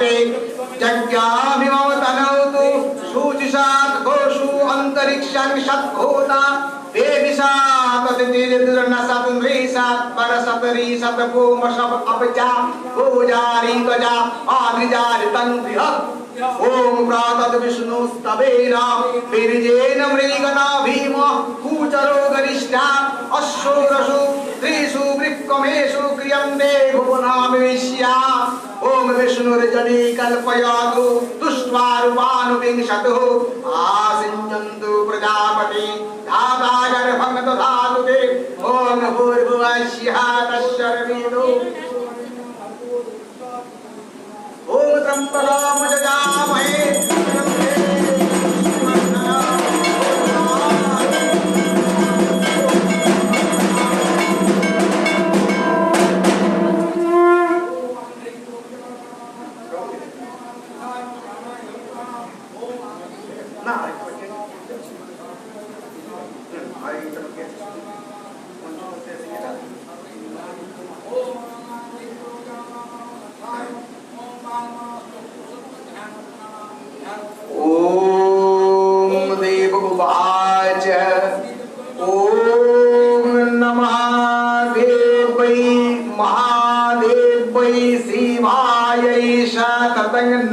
प्रजापते जज्ञाभिमवतनौतु शुचिषात् घोषु अन्तरिक्षं षट्घोता वेदिशात् अतिथिर्नसत् नृषात् परसतरिषत् पोमशव अपजा गोजारी त्वजा आद्रिजारितं बृहत् ओम प्रातः विष्णुस्तवेन विरजेन मृगना भीम कूचरो गरिष्ठा अश्वरसु त्रिषु वृक्कमेषु क्रियन्ते भुवनामिष्या ओम विष्णुर्जने कल्पयातु तुष्ट्वा रूपानुविंशतुः आसिञ्चन्तु प्रजापति धातागर्भं दधातु ते ओम भूर्भुवस्यः तस्सर्वेदो ओम त्र्यंबकं यजामहे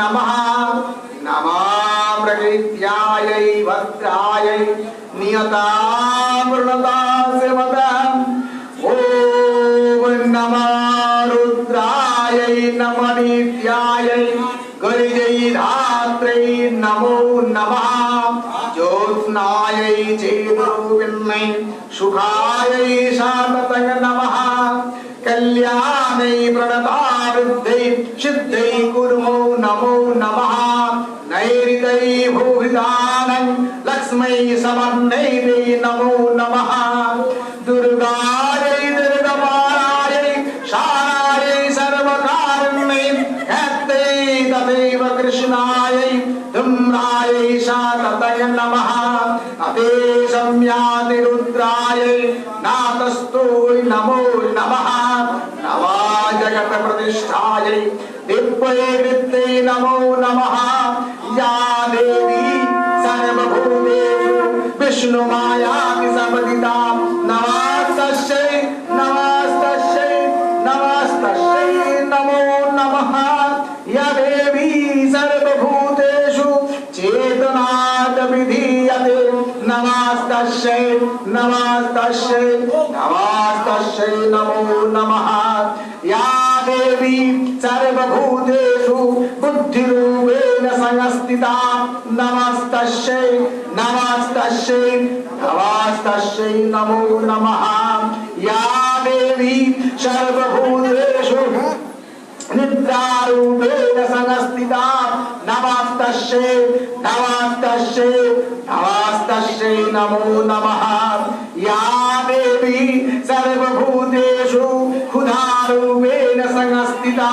नमः नमः प्रकृत्यायै भद्रायै नियतामृणदास्यमदम् ॐ नमः रुद्रायै नमः नित्यायै गरिजै धात्रै नमो नमः ज्योत्स्नायै चेतरूपिण्यै सुखायै शान्ततय नमः कल्याणै प्रणतावृद्धै सिद्धै कुर्मो नमो नमः नैरितै भूभिदानं लक्ष्मै समन्नैरे नमो नमः दुर्गायै दुर्गमायै शारायै सर्वकारुण्यै हेत्यै तथैव कृष्णायै धूम्रायै शान्ततय नमः अते संयातिरुद्रायै नातस्तोय नमो नमः नवा जगत प्रतिष्ठायै दिव्यै वृत्यै नमो नमः या देवी सर्वभूतेषु विष्णुमायाति संवदिता नमस्तस्यै नमस्तस्यै नमस्तस्यै नमो नमः या देवी सर्वभूतेषु चेतनात् विधीयते नमस्तस्यै नमस्तस्यै नमस्तस्यै नमो नमः या देवी सर्वभूतेषु बुद्धिरूपेण संस्थिता नमस्तस्यै नमस्तस्यै नमस्तस्यै नमो नमः या देवी सर्वभूतेषु निद्रारूपेण संस्थिता नमस्तस्यै नमस्तस्यै नमस्तस्यै नमो नमः या देवी सर्वभूतेषु क्षुधारूपेण संस्थिता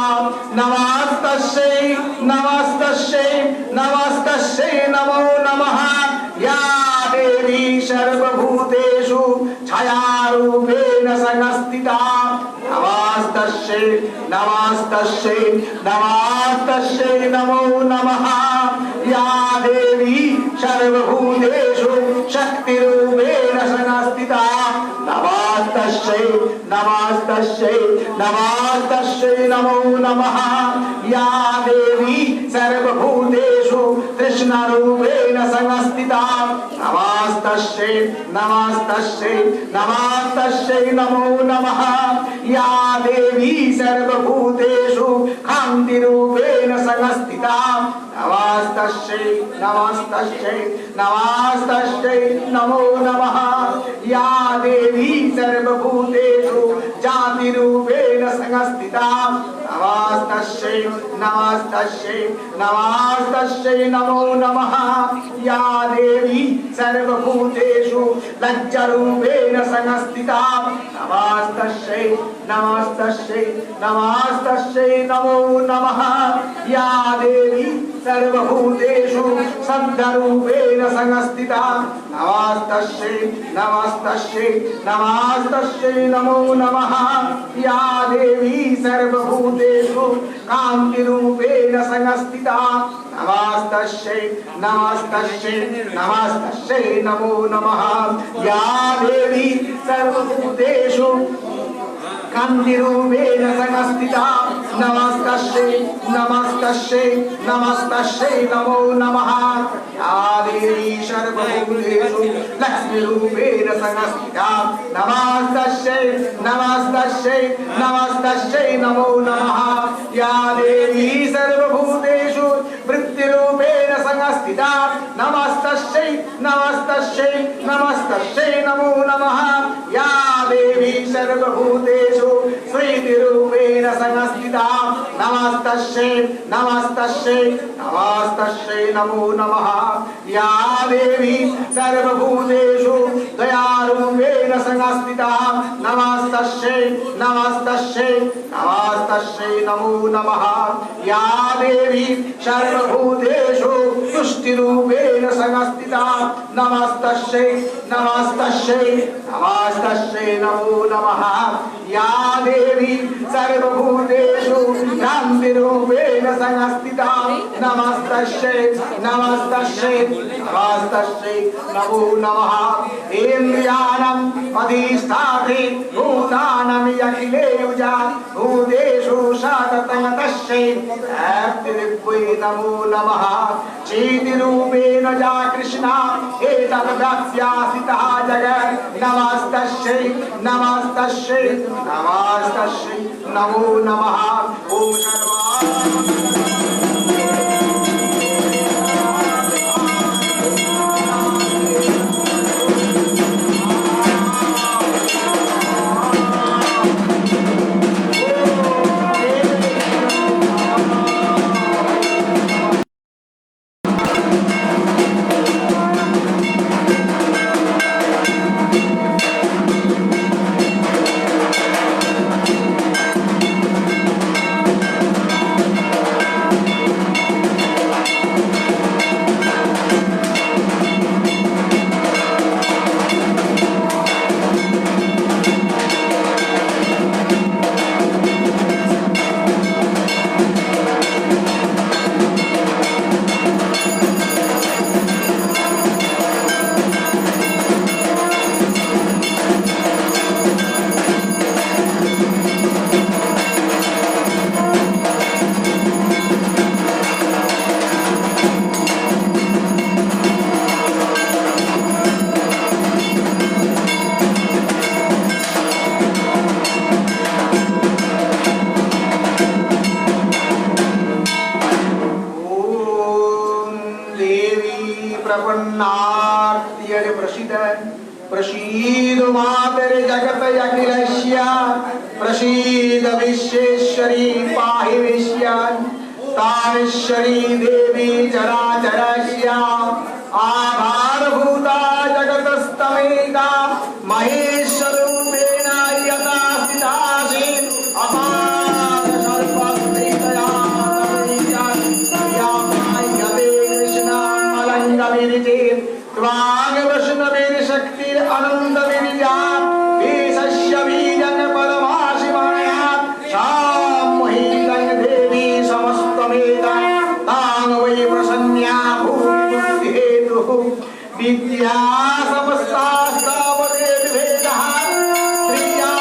नमस्तस्यै नमस्तस्यै नमस्तस्यै नमो नमः या देवी सर्वभूतेषु छायारूपेण संस्थिता नमस्तस्यै नमस्तस्यै नमस्तस्यै नमो नमः या देवी सर्वभूतेषु शक्तिरूपेण संस्थिता नमस्तस्यै नमस्तस्यै नमस्तस्यै नमो नमः या देवी सर्वभूतेषु कृष्णरूपेण संस्थिता नमस्तस्यै नमस्तस्यै नमस्तस्यै नमो नमः या देवी सर्वभूतेषु कान्तिरूपेण संस्थिता नमस्तस्यै नमस्तस्यै नमस्तस्यै नमो नमः या देवी सर्वभूतेषु जातिरूपेण संस्थिता नमस्तस्यै नमस्तस्यै नमस्तस्यै नमो नमः या देवी सर्वभूतेषु लज्जारूपेण संस्थिता नमस्तस्यै नमस्तस्यै नमस्तस्यै नमो नमः या देवी सर्वभूतेषु सद्रूपेण संस्थिता नमस्तस्यै नमस्तस्यै नमस्तस्यै नमो नमः या देवी सर्वभूतेषु कान्तिरूपेण संस्थिता नमस्तस्यै नमस्तस्यै नमस्तस्यै नमो नमः या देवी सर्वभूतेषु कान्तिरूपेण संस्थिता नमस्तस्यै नमस्तस्यै नमस्तस्यै नमो नमः या देवी सर्वभूतेषु लक्ष्मीरूपेण संस्थिता नमस्तस्यै नमस्तस्यै नमस्तस्यै नमो नमः या देवी सर्वभूतेषु वृत्तिरूपेण संस्थिता नमस्तस्यै नमस्तस्यै नमस्तस्यै नमो नमः या देवी सर्वभूतेषु स्वीतिरूपेण संस्थिता नमस्तस्यै नमस्तस्यै नमस्तस्यै नमो नमः या देवी सर्वभूतेषु दयारूपेण संस्थिता नमस्तस्यै नमस्तस्यै नमस्तस्यै नमो नमः या देवी सर्वभूतेषु तुष्टिरूपेण संस्थिता नमस्तस्यै नमस्तस्यै नमस्तस्यै नमो नमः या देवी सर्वभूतेषु शान्तिरूपेण संस्थिता नमस्तस्यै नमस्तस्यै नमस्तस्यै नमो नमः इन्द्रियाणाम् अधिष्ठात्री भूतानाम् अखिलेयुजा भूतेषु सततं तस्यै ऐक्तिरूपै नमो नमः चेतिरूपेण जा कृष्णा एतद्व्याप्स्यासितः जगत् नमस्तस्यै नमस्तस्यै नमस्तस्यै नमो नमः ओम प्रपन्नार्त्यर् प्रसीद प्रसीद मातर जगत अखिलस्य प्रसीद विश्वेश्वरी पाहि विश्यान् तामेश्वरी देवी चराचरस्य आधारभूता जगतस्तमेका महेश्वरूपेण यथा स्थितासि अपार सर्वस्त्रितया त्वांग वैष्णवीर शक्तिर अनंत विद्या ईशस्य बीजन परमासि माया सामोहितं देवी समस्तमेता तां वै प्रसन्या भूमि हेतुः विद्या समस्तास्तावदे विभेदः प्रिया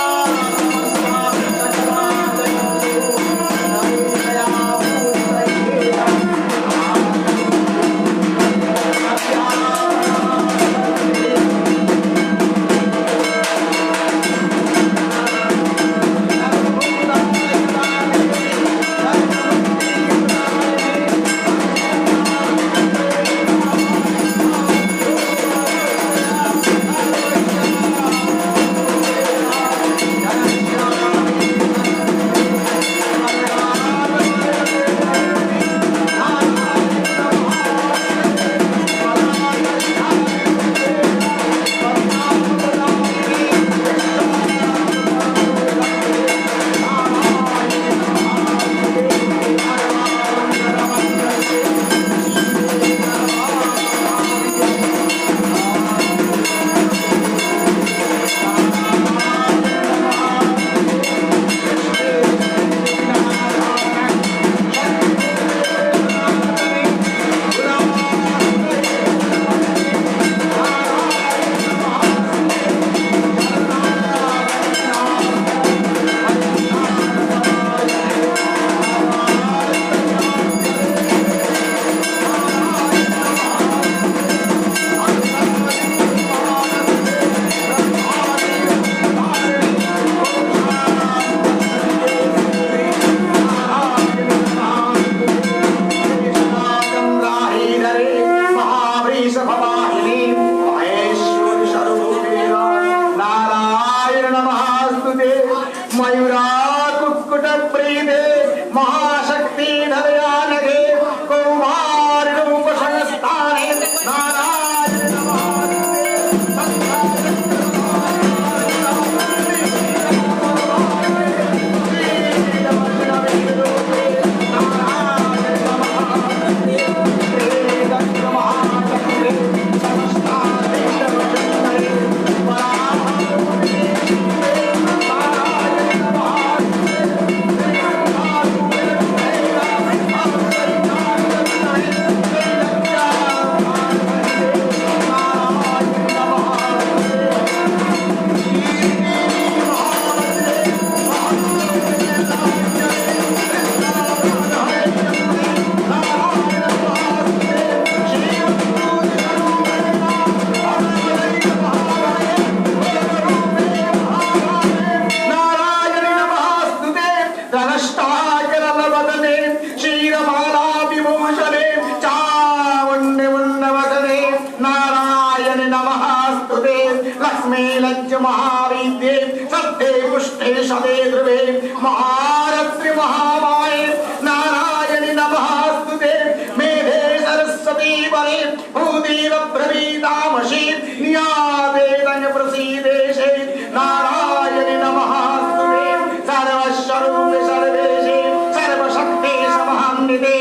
ब्रह्मे लज्ज महाविद्ये सत्ये पुष्टे सदे ध्रुवे महारत्रि महामाये नारायणि नमस्ते मेधे सरस्वती वरे भूदेव ब्रवीतामसि नियादेतं प्रसीदेशे नारायणि नमस्ते सर्वस्वरूपे सर्वेशे सर्वशक्ते समहान्विते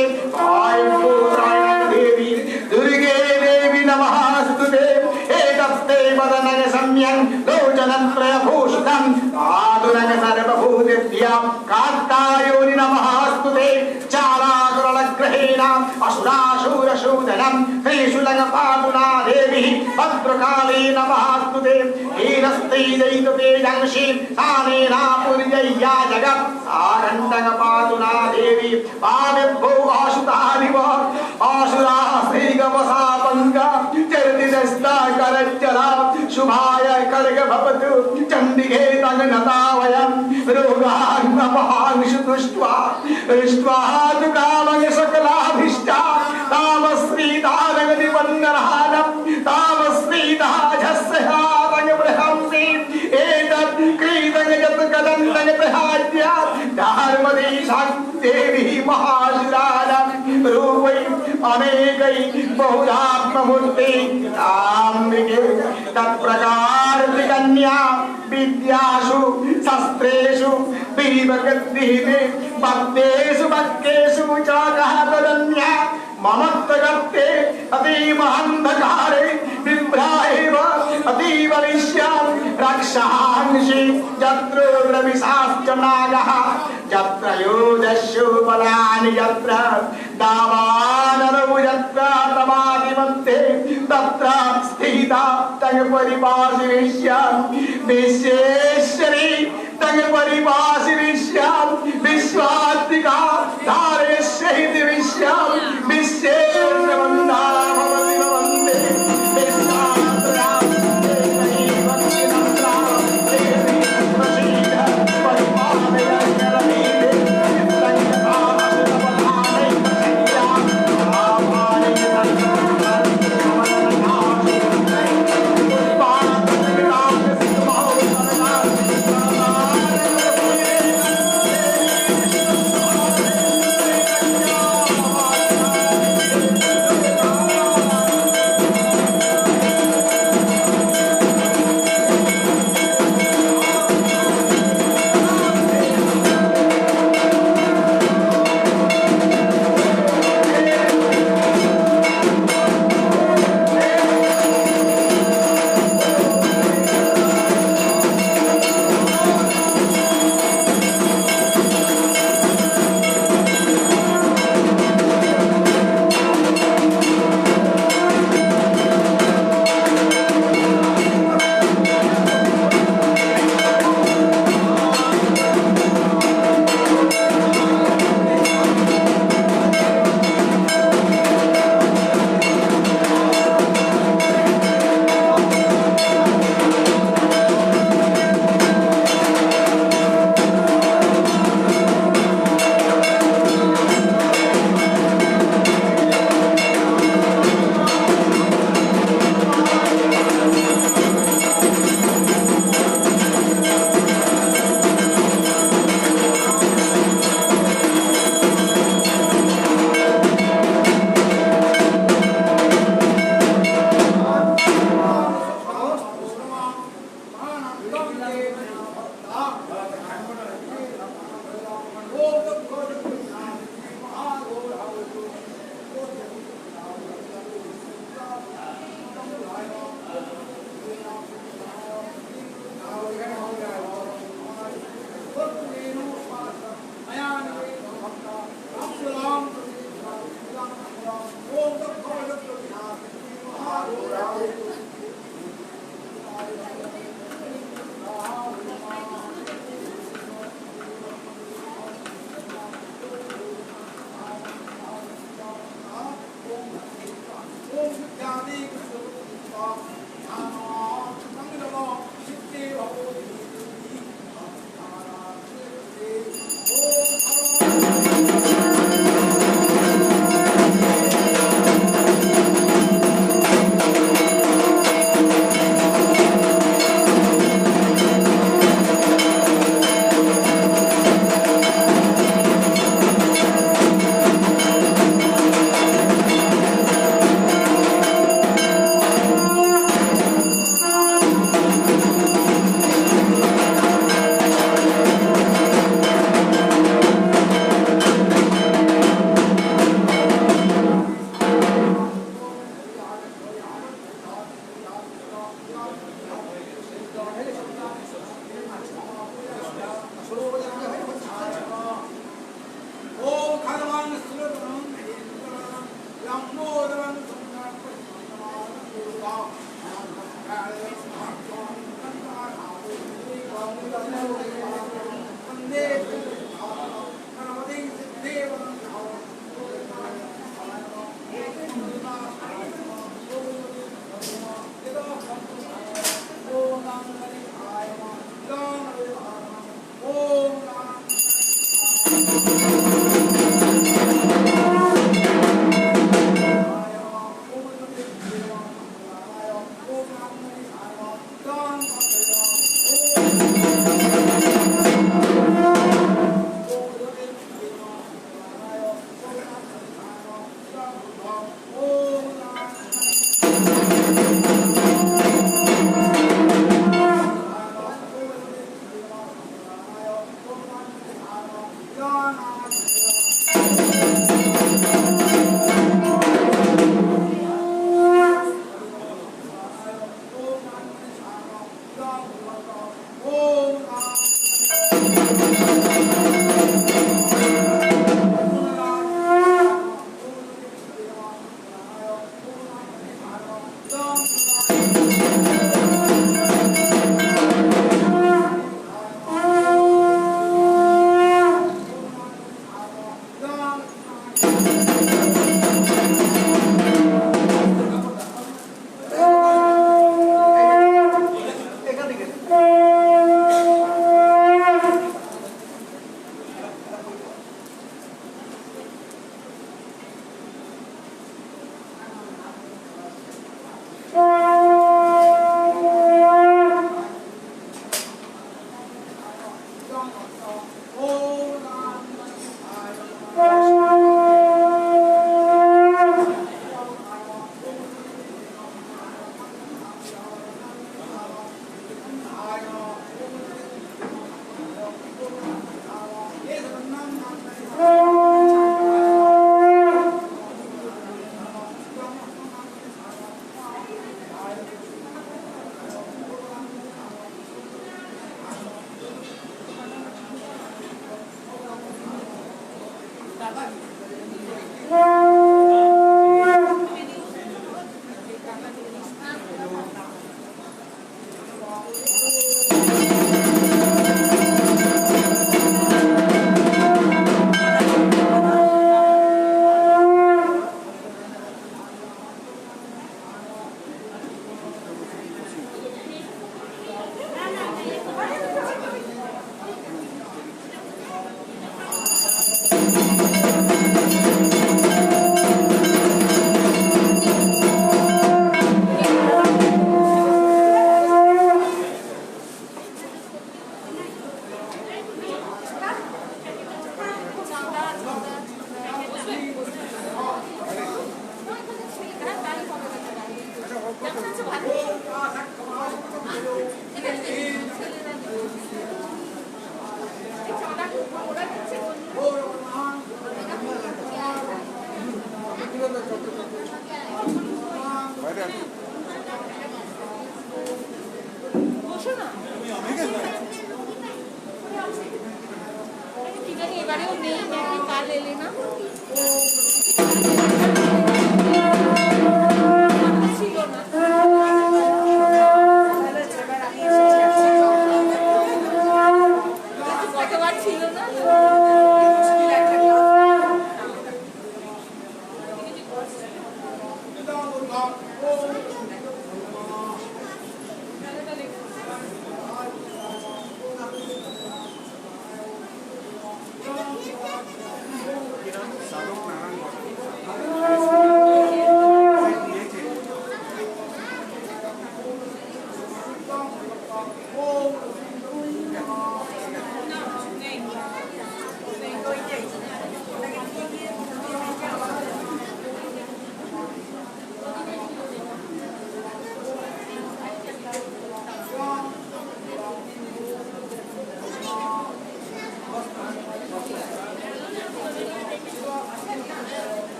देवी दुर्गे देवी नमस्ते एतत्ते वदनं सम्यं लोचनत्रयभूषितं आदुरं सर्वभूतेभ्यः कात्तायोनि नमस्ते चालाकुलग्रहेण असुरासुरशूदनं त्रिशूलपादुना देवी भद्रकाली नमस्ते हीनस्ते दैतते जंसि सानेना पूजय्या जगत् आरण्डकपादुना देवी पादभ्यो आशुतानिव आसुरा श्रीगवसापङ्ग चरितस्ता करज्जला शुभाय खड्ग भवतु चण्डिके तगनता वयं रोगान् नमहांशु दृष्ट्वा दृष्ट्वा तु कामं सकलाभीष्टा तामश्रीदानगति वन्दनानं तामश्रीदाझस्यातं बृहंसि एतत् क्रीतं यत् कदन्तं प्रहाद्य धर्मदेशां देवी महाशुरानं रूपै अनेकै बहुधात्ममूर्ति ताम्बिके तत्प्रकार त्रिकन्या विद्यासु शस्त्रेषु विभक्तिः भक्तेषु भक्तेषु च तदन्या ममत्वगत्ते अतीमहन्धकारे विभ्राहेव अतीवलिष्यां रक्षांसि यत्र प्रविशाश्च नागः यत्र योजस्सु बलानि यत्र दावानरौ यत्र तमादिमन्ते तत्र स्थिता तं परिपाशिष्यां विश्वेश्वरी तं परिपाशिष्यां विश्वात्मिका धारयिष्यति विश्यां विश्वेश्वरवन्दा भवति वन्दे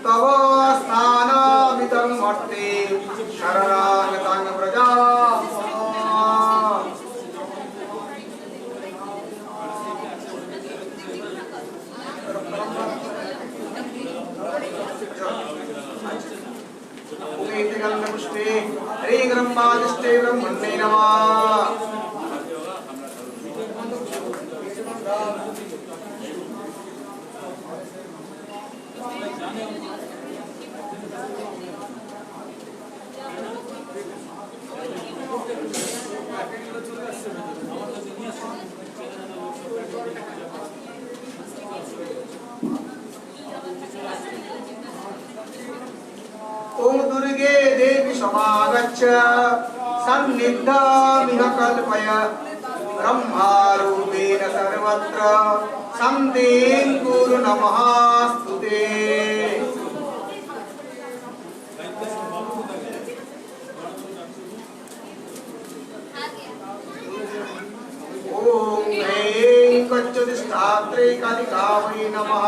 तव स्थानमिदं वर्ते शरणागतां प्रजा पुष्पे हरिग्रम्बादिष्टे ब्रह्मणे नमः। ओम दुर्गे देवी समागच्छ सन्निधामिह कल्पय ब्रह्मारूपेण सर्वत्र संतेन कुरु नमस्ते। ओम ऐं कच्चदिष्टात्रे कालिकावै नमः।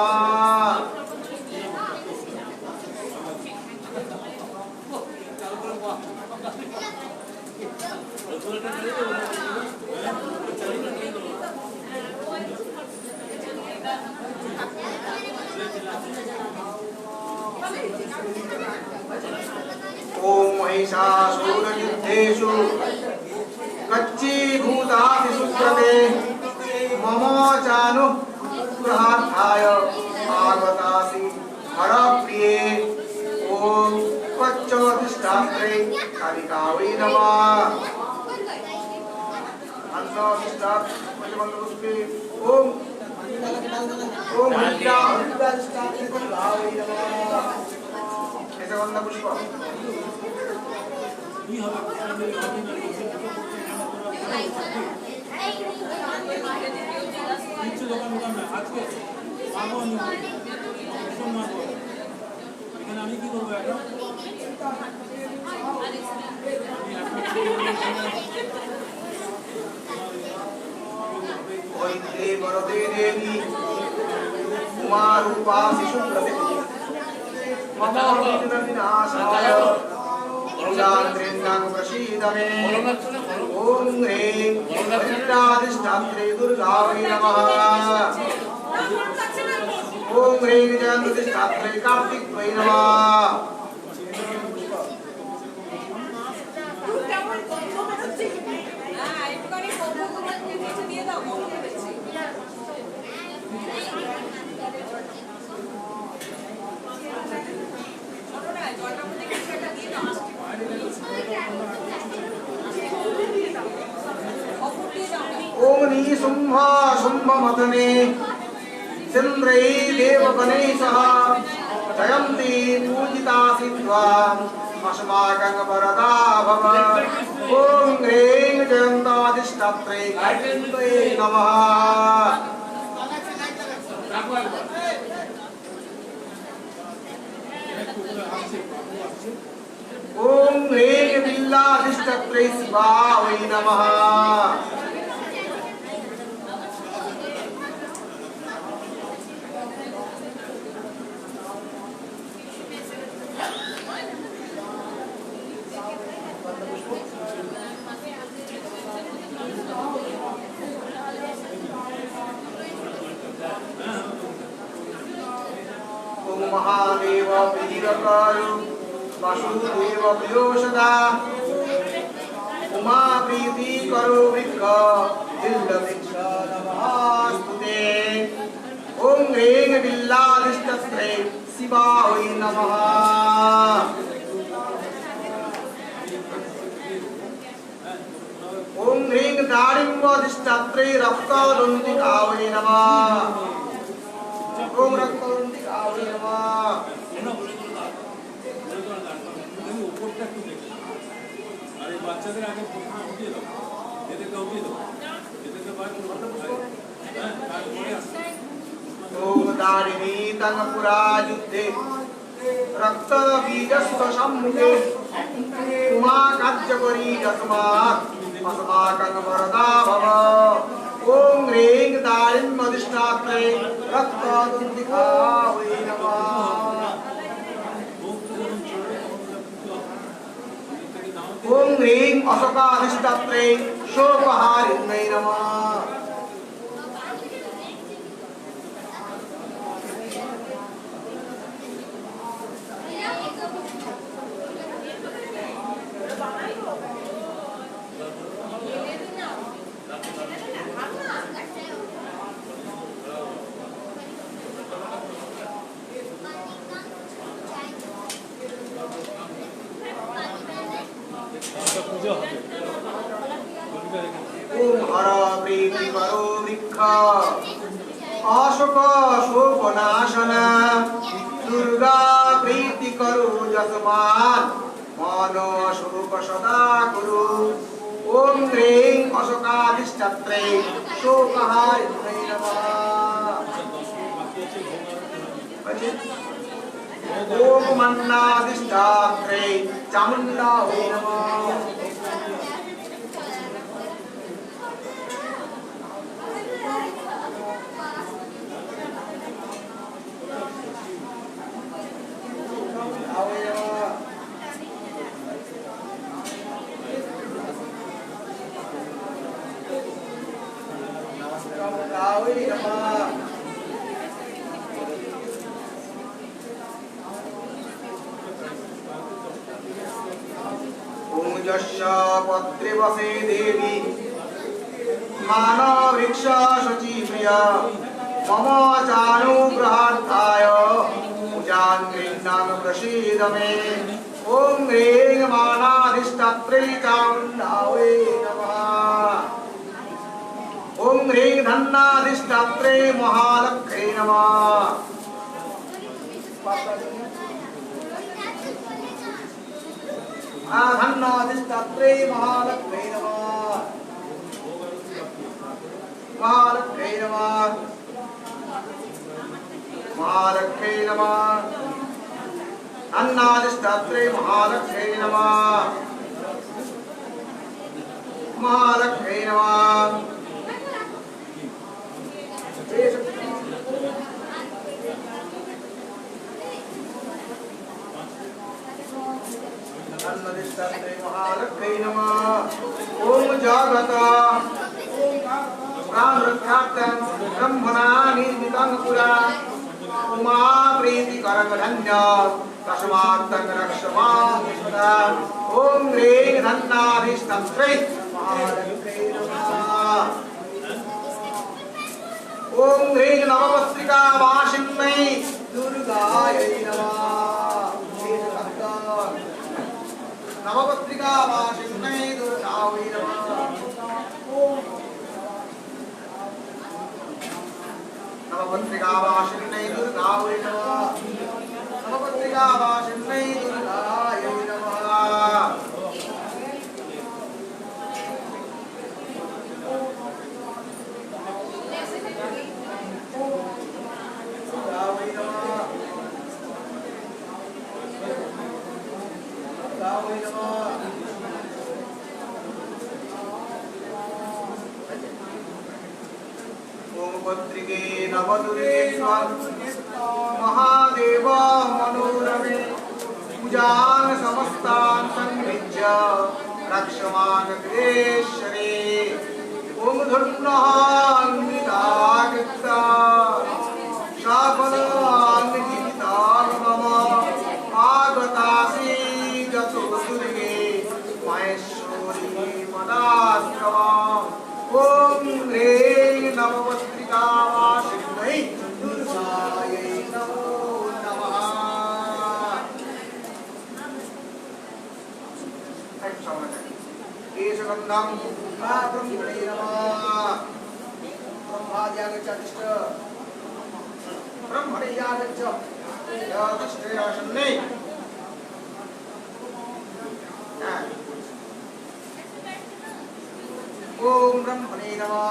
ओम महिषासुरयुद्धेषु कच्चीभूतादिषु कृते मम चानुग्रहार्थाय आगतासि हरप्रिये। ओम कच्चदिष्टात्रे कालिकावै नमः। पुष्पे ओम ओम हरिद्रादिष्टात्रे कालिकावै नमः। ऐसे वंदना पुष्प এখানে আমি কি করবো এখন वैद्ये वरदे देवी उमा रूपा शिशुप्रदे मम विघ्नविनाशाय पूजान्द्रेन्द्रां प्रसीद मे ॐ ह्रीं वज्राधिष्ठात्रे दुर्गा वै नमः ॐ ह्रीं जयन्तीष्ठात्रे कार्तिक वै नमः ओम निशुंभ शुंभमथने चंद्रै देवगणैः सह जयन्ती पूजिता सिद्ध्वा अस्माकं वरदा भव ओम ह्रीं जयन्ताधिष्ठात्रे गायत्र्यै नमः ओम ह्रीं बिल्लाधिष्ठात्रे शिवाय नमः महादेव वीरकारो वासुदेव प्रियोषदा उमा प्रीति करो वृक्ष दिल वृक्ष नमस्ते ओम ह्रीं बिल्लाधिष्ठात्रे शिवाय नमः ओम ह्रीं दारिम्बाधिष्ठात्रे रक्तदन्तिकाय नमः ओम रक्तदन्तिकाय नमः अरे বাচ্চাদের আগে প্রথমে উঠিয়ে দাও এদেরকে উঠিয়ে দাও এদেরকে বাইরে তারপরে আসবে ओम दारिणी तंगपुरा युद्धे रक्त बीजस्व सम्मुखे उमा काज्यकरी यस्मात् अस्माकं वरदा भव ओम ह्रीं दारिम्बाधिष्ठात्रे रक्तदन्तिकाय नमः ओम ह्रीं अशोकाधिष्ठात्रे शोकहारिण्यै नमः ओम हर प्रीति करो वृक्ष अशोक शोकनाशना दुर्गा प्रीति करो यस्मात् मन शोक सदा कुरु ओम ह्रीं अशोकाधिष्ठात्रे शोकहारिण्यै नमः ओम मन्नाधिष्ठात्रे चामुण्डायै नमः पत्रे वसे देवी मानवृक्ष शुचि प्रिया मम चानुग्रहार्थाय पूजान्नाम प्रसीद मे ओम ह्रीं मानाधिष्ठात्रे चामुण्डायै नमः ओम ह्रीं धन्नाधिष्ठात्रे महालक्ष्म्यै नमः धन्नाधिष्ठात्रे महालक्ष्म्यै नमः महालक्ष्म्यै नमः महालक्ष्म्यै नमः अन्नादिष्टात्रे महालक्ष्मी नमः महालक्ष्मी नमः अन्नादिष्टात्रे महालक्ष्मी नमः ओम जागता राम रक्षार्थं ब्रह्मणा निर्मितं पुरा उमा प्रीति करगधन्य तस्मात् रक्षमामि सदा ओम ह्रीं धन्नाभिस्तंत्रे महालक्ष्मी नमः ओम ह्रीं नवपत्रिका वासिन्यै दुर्गायै नमः नवपत्रिका वासिन्यै दुर्गायै नमः नवपत्रिका वासिन्यै दुर्गायै नमः नवपत्रिका वासिन्यै दुर्गायै नमः पत्रिके नवदुर्गे महादेव मनोरमे पूजान समस्तान संविज्य रक्षमान ग्रेश्वरे ओम धुर्नहान्वितागता शाफलान्विता मम आगतासि जतो दुर्गे महेश्वरी मदास्तवा ओम ह्रीं नवपत्रिका वासिन्यै दुर्गायै नमो नमः केशगन्धं ब्रह्मणे नमः ब्रह्माद्यागच्छ ब्रह्मणे यागच्छ यागच्छते आसन्ने ओम ब्रह्मणे नमः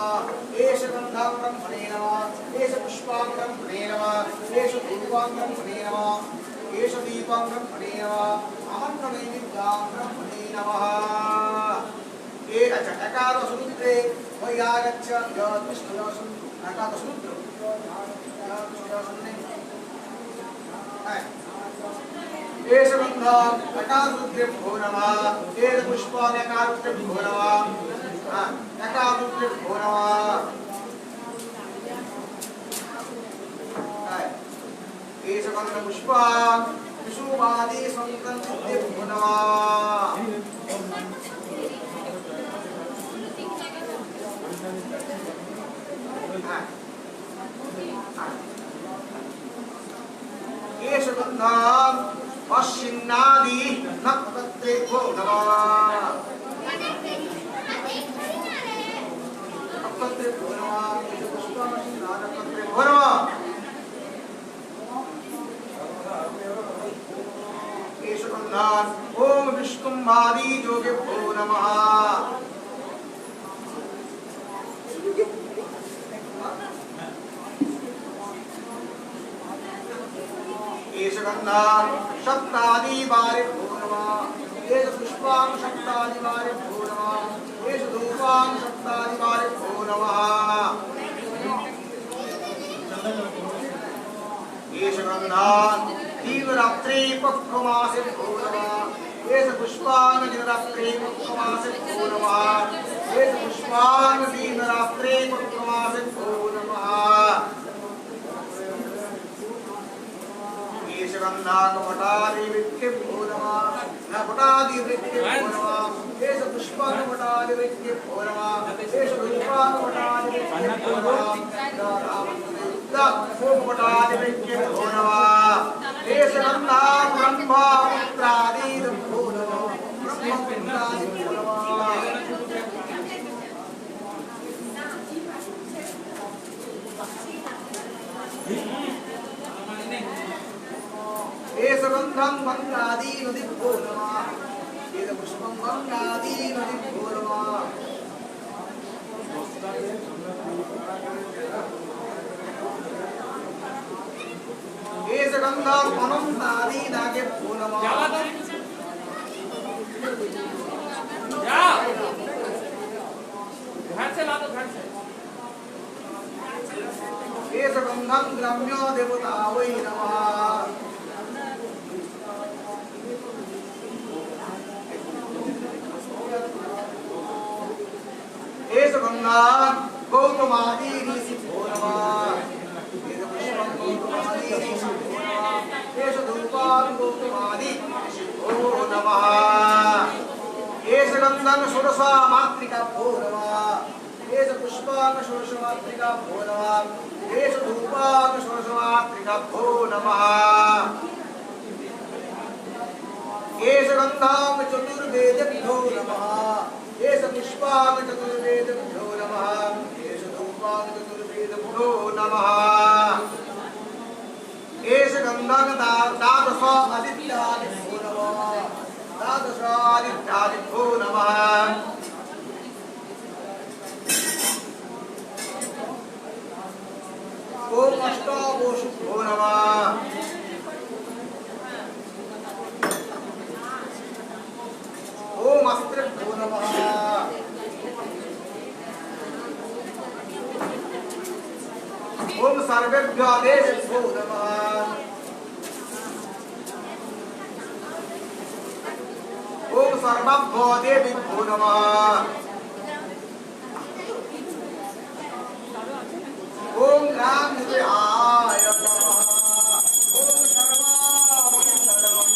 एष गन्धं ब्रह्मणे नमः एष पुष्पं ब्रह्मणे नमः एष धूपं ब्रह्मणे नमः एष दीपं ब्रह्मणे नमः आमन्त्रणैवेद्यं ब्रह्मणे नमः ए अच्छा एकादशरुद्रे वैयागच्छ यद्विष्णुदशं एकादशरुद्र एष गन्धं एकादशरुद्रेभ्यो नमः एष पुष्पं एकादशरुद्रेभ्यो नमः एकादशरुद्रेभ्यो नमः एष गन्धपुष्पं विशुभादि संक्रन्तिभ्यो नमः एष गन्धं पश्चिन्नादि नक्षत्रेभ्यो नमः नक्षत्रेभ्यो नमः एष पुष्पं नक्षत्रेभ्यो नमः एष गन्धं ओम विष्णुम्भादि योगेभ्यो नमः एष गन्धं सप्तादि वारेभ्यो नमः एष पुष्पं सप्तादि वारेभ्यो नमः एष धूपं सप्तादि वारेभ्यो नमः एष गन्धं दिवरात्रि पक्षमासेभ्यो नमः एष पुष्पं दिवरात्रि पक्षमासेभ्यो नमः एष पुष्पं दिवरात्रि पक्षमासेभ्यो नमः एष गन्धं कपटादिवृक्षेभ्यो नमः कपटादिवृक्षेभ्यो नमः एष पुष्पं कपटादिवृक्षेभ्यो नमः एष धूपं कपटादिवृक्षेभ्यो नमः कपटादिवृक्षेभ्यो नमः एष गन्धं ब्रह्मपुत्रादिभ्यो नमः ब्रह्मपुत्रादिभ्यो नमः एष गन्धं गङ्गादि नदीभ्यो नमः एष पुष्पं गङ्गादि नदीभ्यो नमः एष गंधम अनंतादि नागे नमः घर से ला दो घर से एष गंधम ग्राम्यो देवता वै नमः एष गंधम गौतमादि ऋषिभ्यो नमः एष पुष्पं गौतमादि ऋषिभ्यो नमः एष धूपं गौतमादि ऋषिभ्यो नमः एष गंधं षोडशा मातृकाभ्यो नमः एष पुष्पं षोडशमातृकाभ्यो नमः एष धूपं षोडशमातृकाभ्यो नमः एष गंधं चतुर्वेदेभ्यो नमः एष पुष्पं चतुर्वेदेभ्यो नमः एष धूपं चतुर्वेदेभ्यो नमः एष गंधं द्वादश आदित्यादिभ्यो नमः द्वादश आदित्यादिभ्यो नमः ओम अष्टावशुभ्यो नमः ओम अस्त्रेभ्यो नमः ओम सर्वेभ्यो देवेभ्यो नमः ओम सर्वभ्यो देवेभ्यो नमः ओम राम विजयाय नमः ओम सर्वाभि सर्वं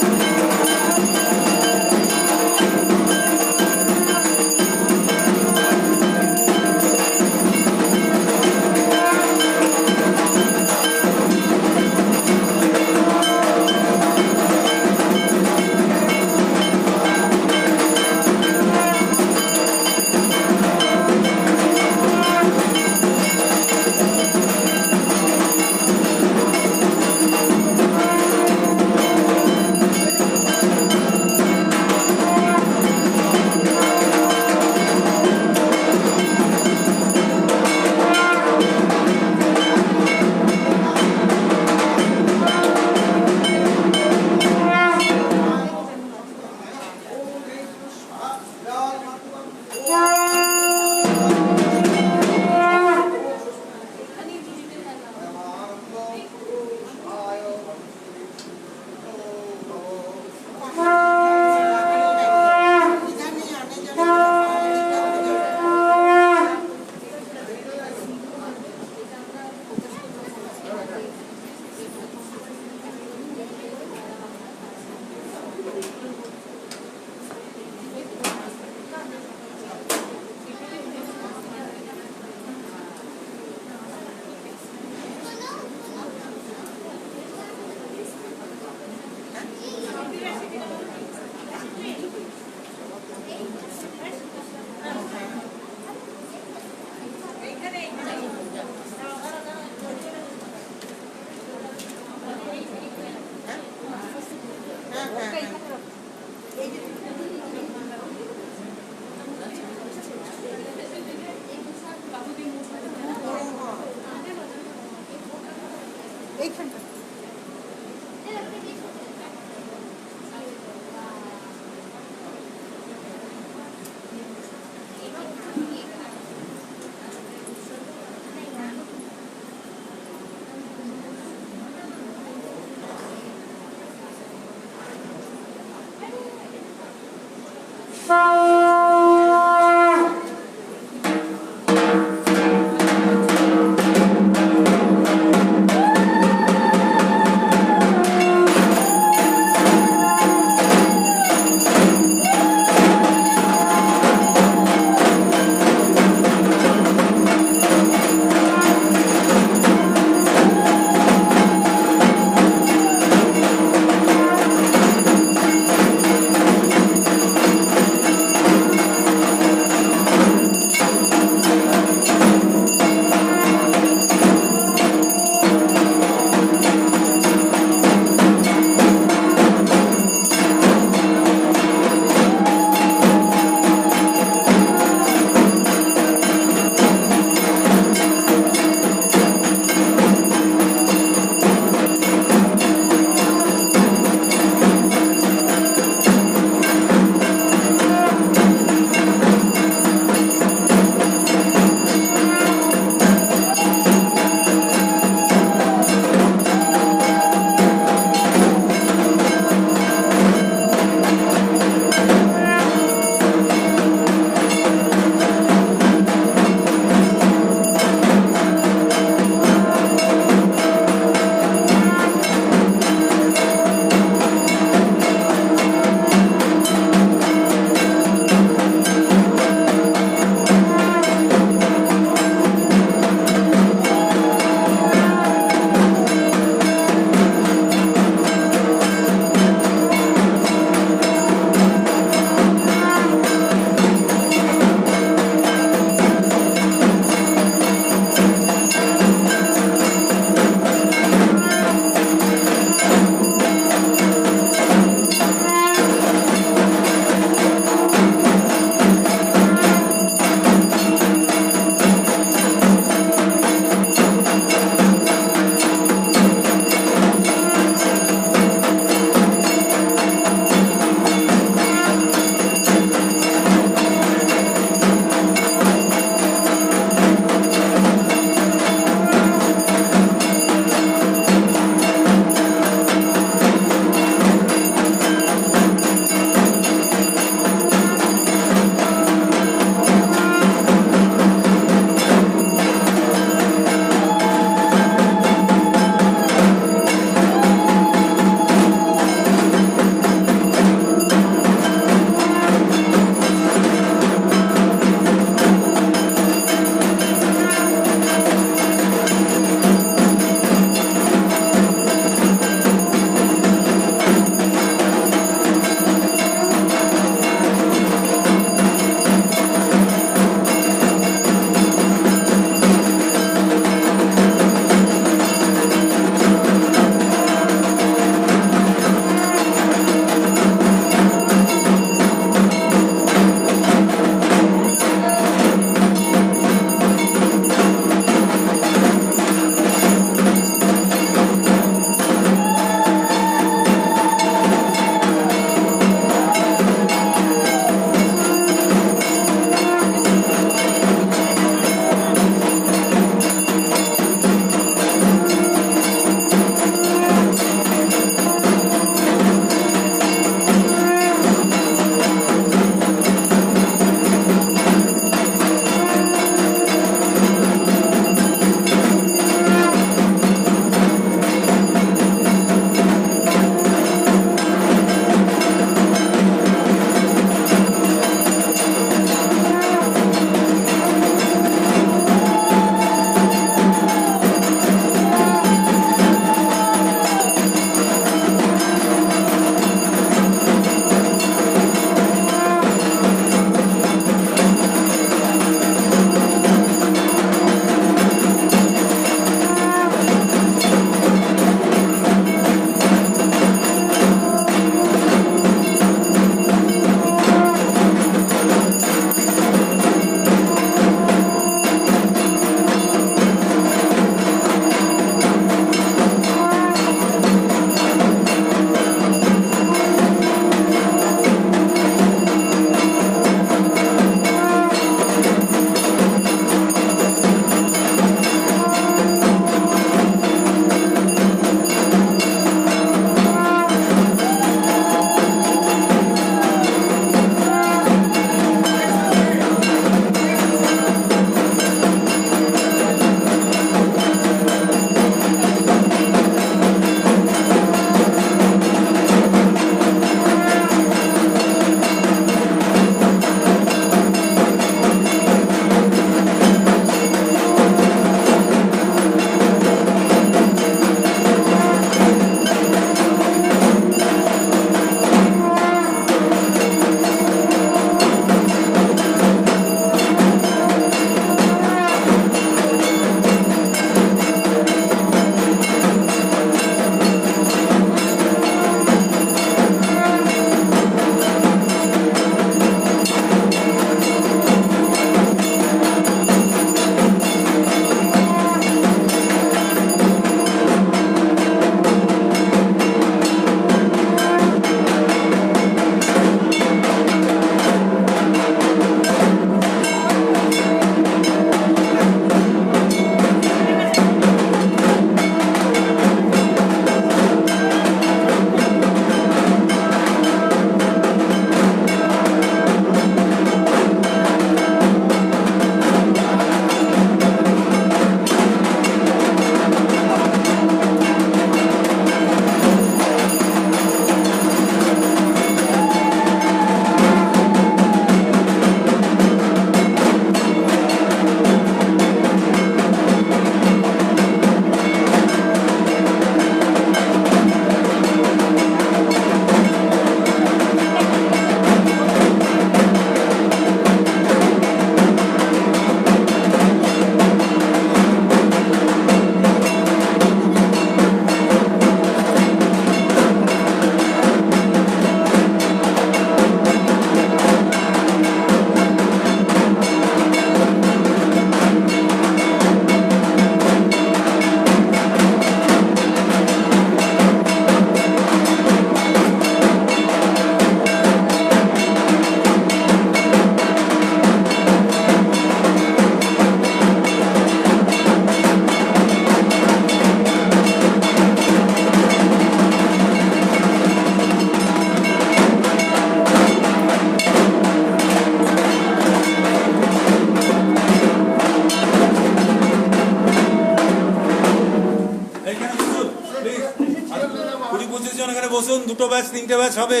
দুটো ব্যাচ তিনটে ব্যাচ হবে,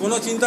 কোনো চিন্তা